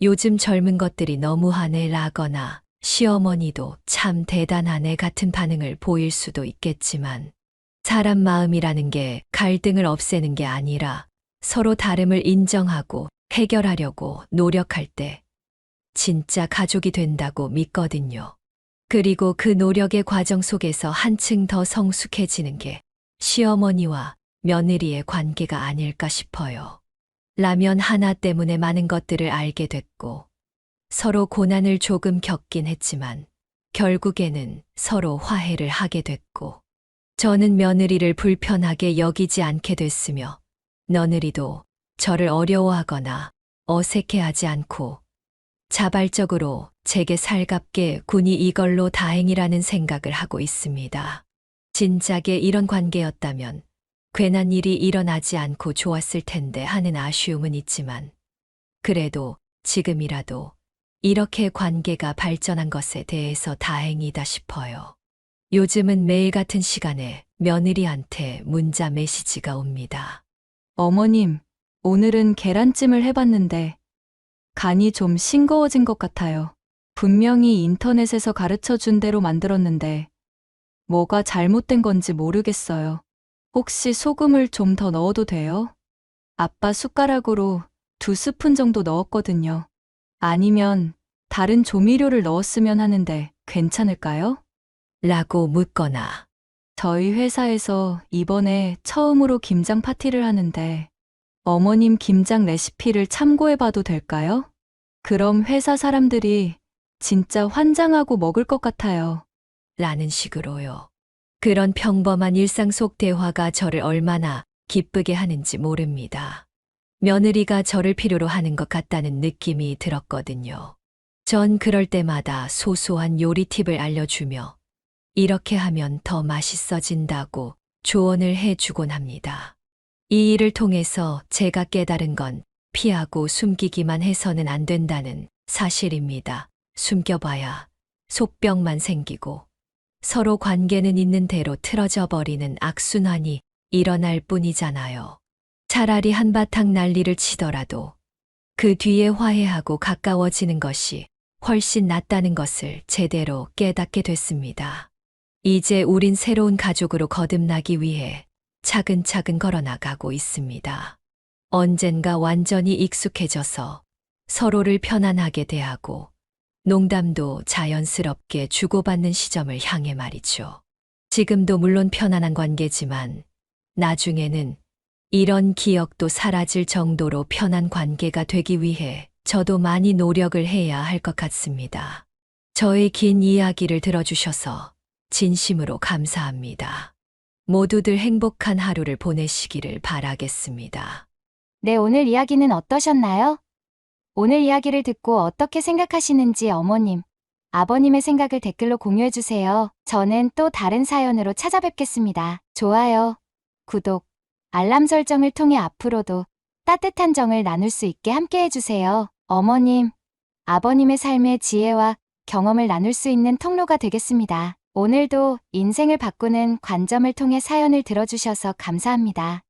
요즘 젊은 것들이 너무하네 라거나 시어머니도 참 대단하네 같은 반응을 보일 수도 있겠지만 사람 마음이라는 게 갈등을 없애는 게 아니라 서로 다름을 인정하고 해결하려고 노력할 때 진짜 가족이 된다고 믿거든요. 그리고 그 노력의 과정 속에서 한층 더 성숙해지는 게 시어머니와 며느리의 관계가 아닐까 싶어요. 라면 하나 때문에 많은 것들을 알게 됐고 서로 고난을 조금 겪긴 했지만 결국에는 서로 화해를 하게 됐고 저는 며느리를 불편하게 여기지 않게 됐으며 며느리도 저를 어려워하거나 어색해하지 않고 자발적으로 제게 살갑게 군이 이걸로 다행이라는 생각을 하고 있습니다. 진작에 이런 관계였다면 괜한 일이 일어나지 않고 좋았을 텐데 하는 아쉬움은 있지만 그래도 지금이라도 이렇게 관계가 발전한 것에 대해서 다행이다 싶어요. 요즘은 매일 같은 시간에 며느리한테 문자 메시지가 옵니다. 어머님, 오늘은 계란찜을 해봤는데 간이 좀 싱거워진 것 같아요. 분명히 인터넷에서 가르쳐 준 대로 만들었는데 뭐가 잘못된 건지 모르겠어요. 혹시 소금을 좀 더 넣어도 돼요? 아빠 숟가락으로 2스푼 정도 넣었거든요. 아니면 다른 조미료를 넣었으면 하는데 괜찮을까요? 라고 묻거나 저희 회사에서 이번에 처음으로 김장 파티를 하는데 어머님 김장 레시피를 참고해봐도 될까요? 그럼 회사 사람들이 진짜 환장하고 먹을 것 같아요. 라는 식으로요. 그런 평범한 일상 속 대화가 저를 얼마나 기쁘게 하는지 모릅니다. 며느리가 저를 필요로 하는 것 같다는 느낌이 들었거든요. 전 그럴 때마다 소소한 요리 팁을 알려주며 이렇게 하면 더 맛있어진다고 조언을 해주곤 합니다. 이 일을 통해서 제가 깨달은 건 피하고 숨기기만 해서는 안 된다는 사실입니다. 숨겨봐야 속병만 생기고 서로 관계는 있는 대로 틀어져 버리는 악순환이 일어날 뿐이잖아요. 차라리 한바탕 난리를 치더라도 그 뒤에 화해하고 가까워지는 것이 훨씬 낫다는 것을 제대로 깨닫게 됐습니다. 이제 우린 새로운 가족으로 거듭나기 위해 차근차근 걸어나가고 있습니다. 언젠가 완전히 익숙해져서 서로를 편안하게 대하고 농담도 자연스럽게 주고받는 시점을 향해 말이죠. 지금도 물론 편안한 관계지만 나중에는 이런 기억도 사라질 정도로 편한 관계가 되기 위해 저도 많이 노력을 해야 할 것 같습니다. 저의 긴 이야기를 들어주셔서 진심으로 감사합니다. 모두들 행복한 하루를 보내시기를 바라겠습니다. 네, 오늘 이야기는 어떠셨나요? 오늘 이야기를 듣고 어떻게 생각하시는지 어머님, 아버님의 생각을 댓글로 공유해주세요. 저는 또 다른 사연으로 찾아뵙겠습니다. 좋아요, 구독, 알람 설정을 통해 앞으로도 따뜻한 정을 나눌 수 있게 함께 해주세요. 어머님, 아버님의 삶의 지혜와 경험을 나눌 수 있는 통로가 되겠습니다. 오늘도 인생을 바꾸는 관점을 통해 사연을 들어주셔서 감사합니다.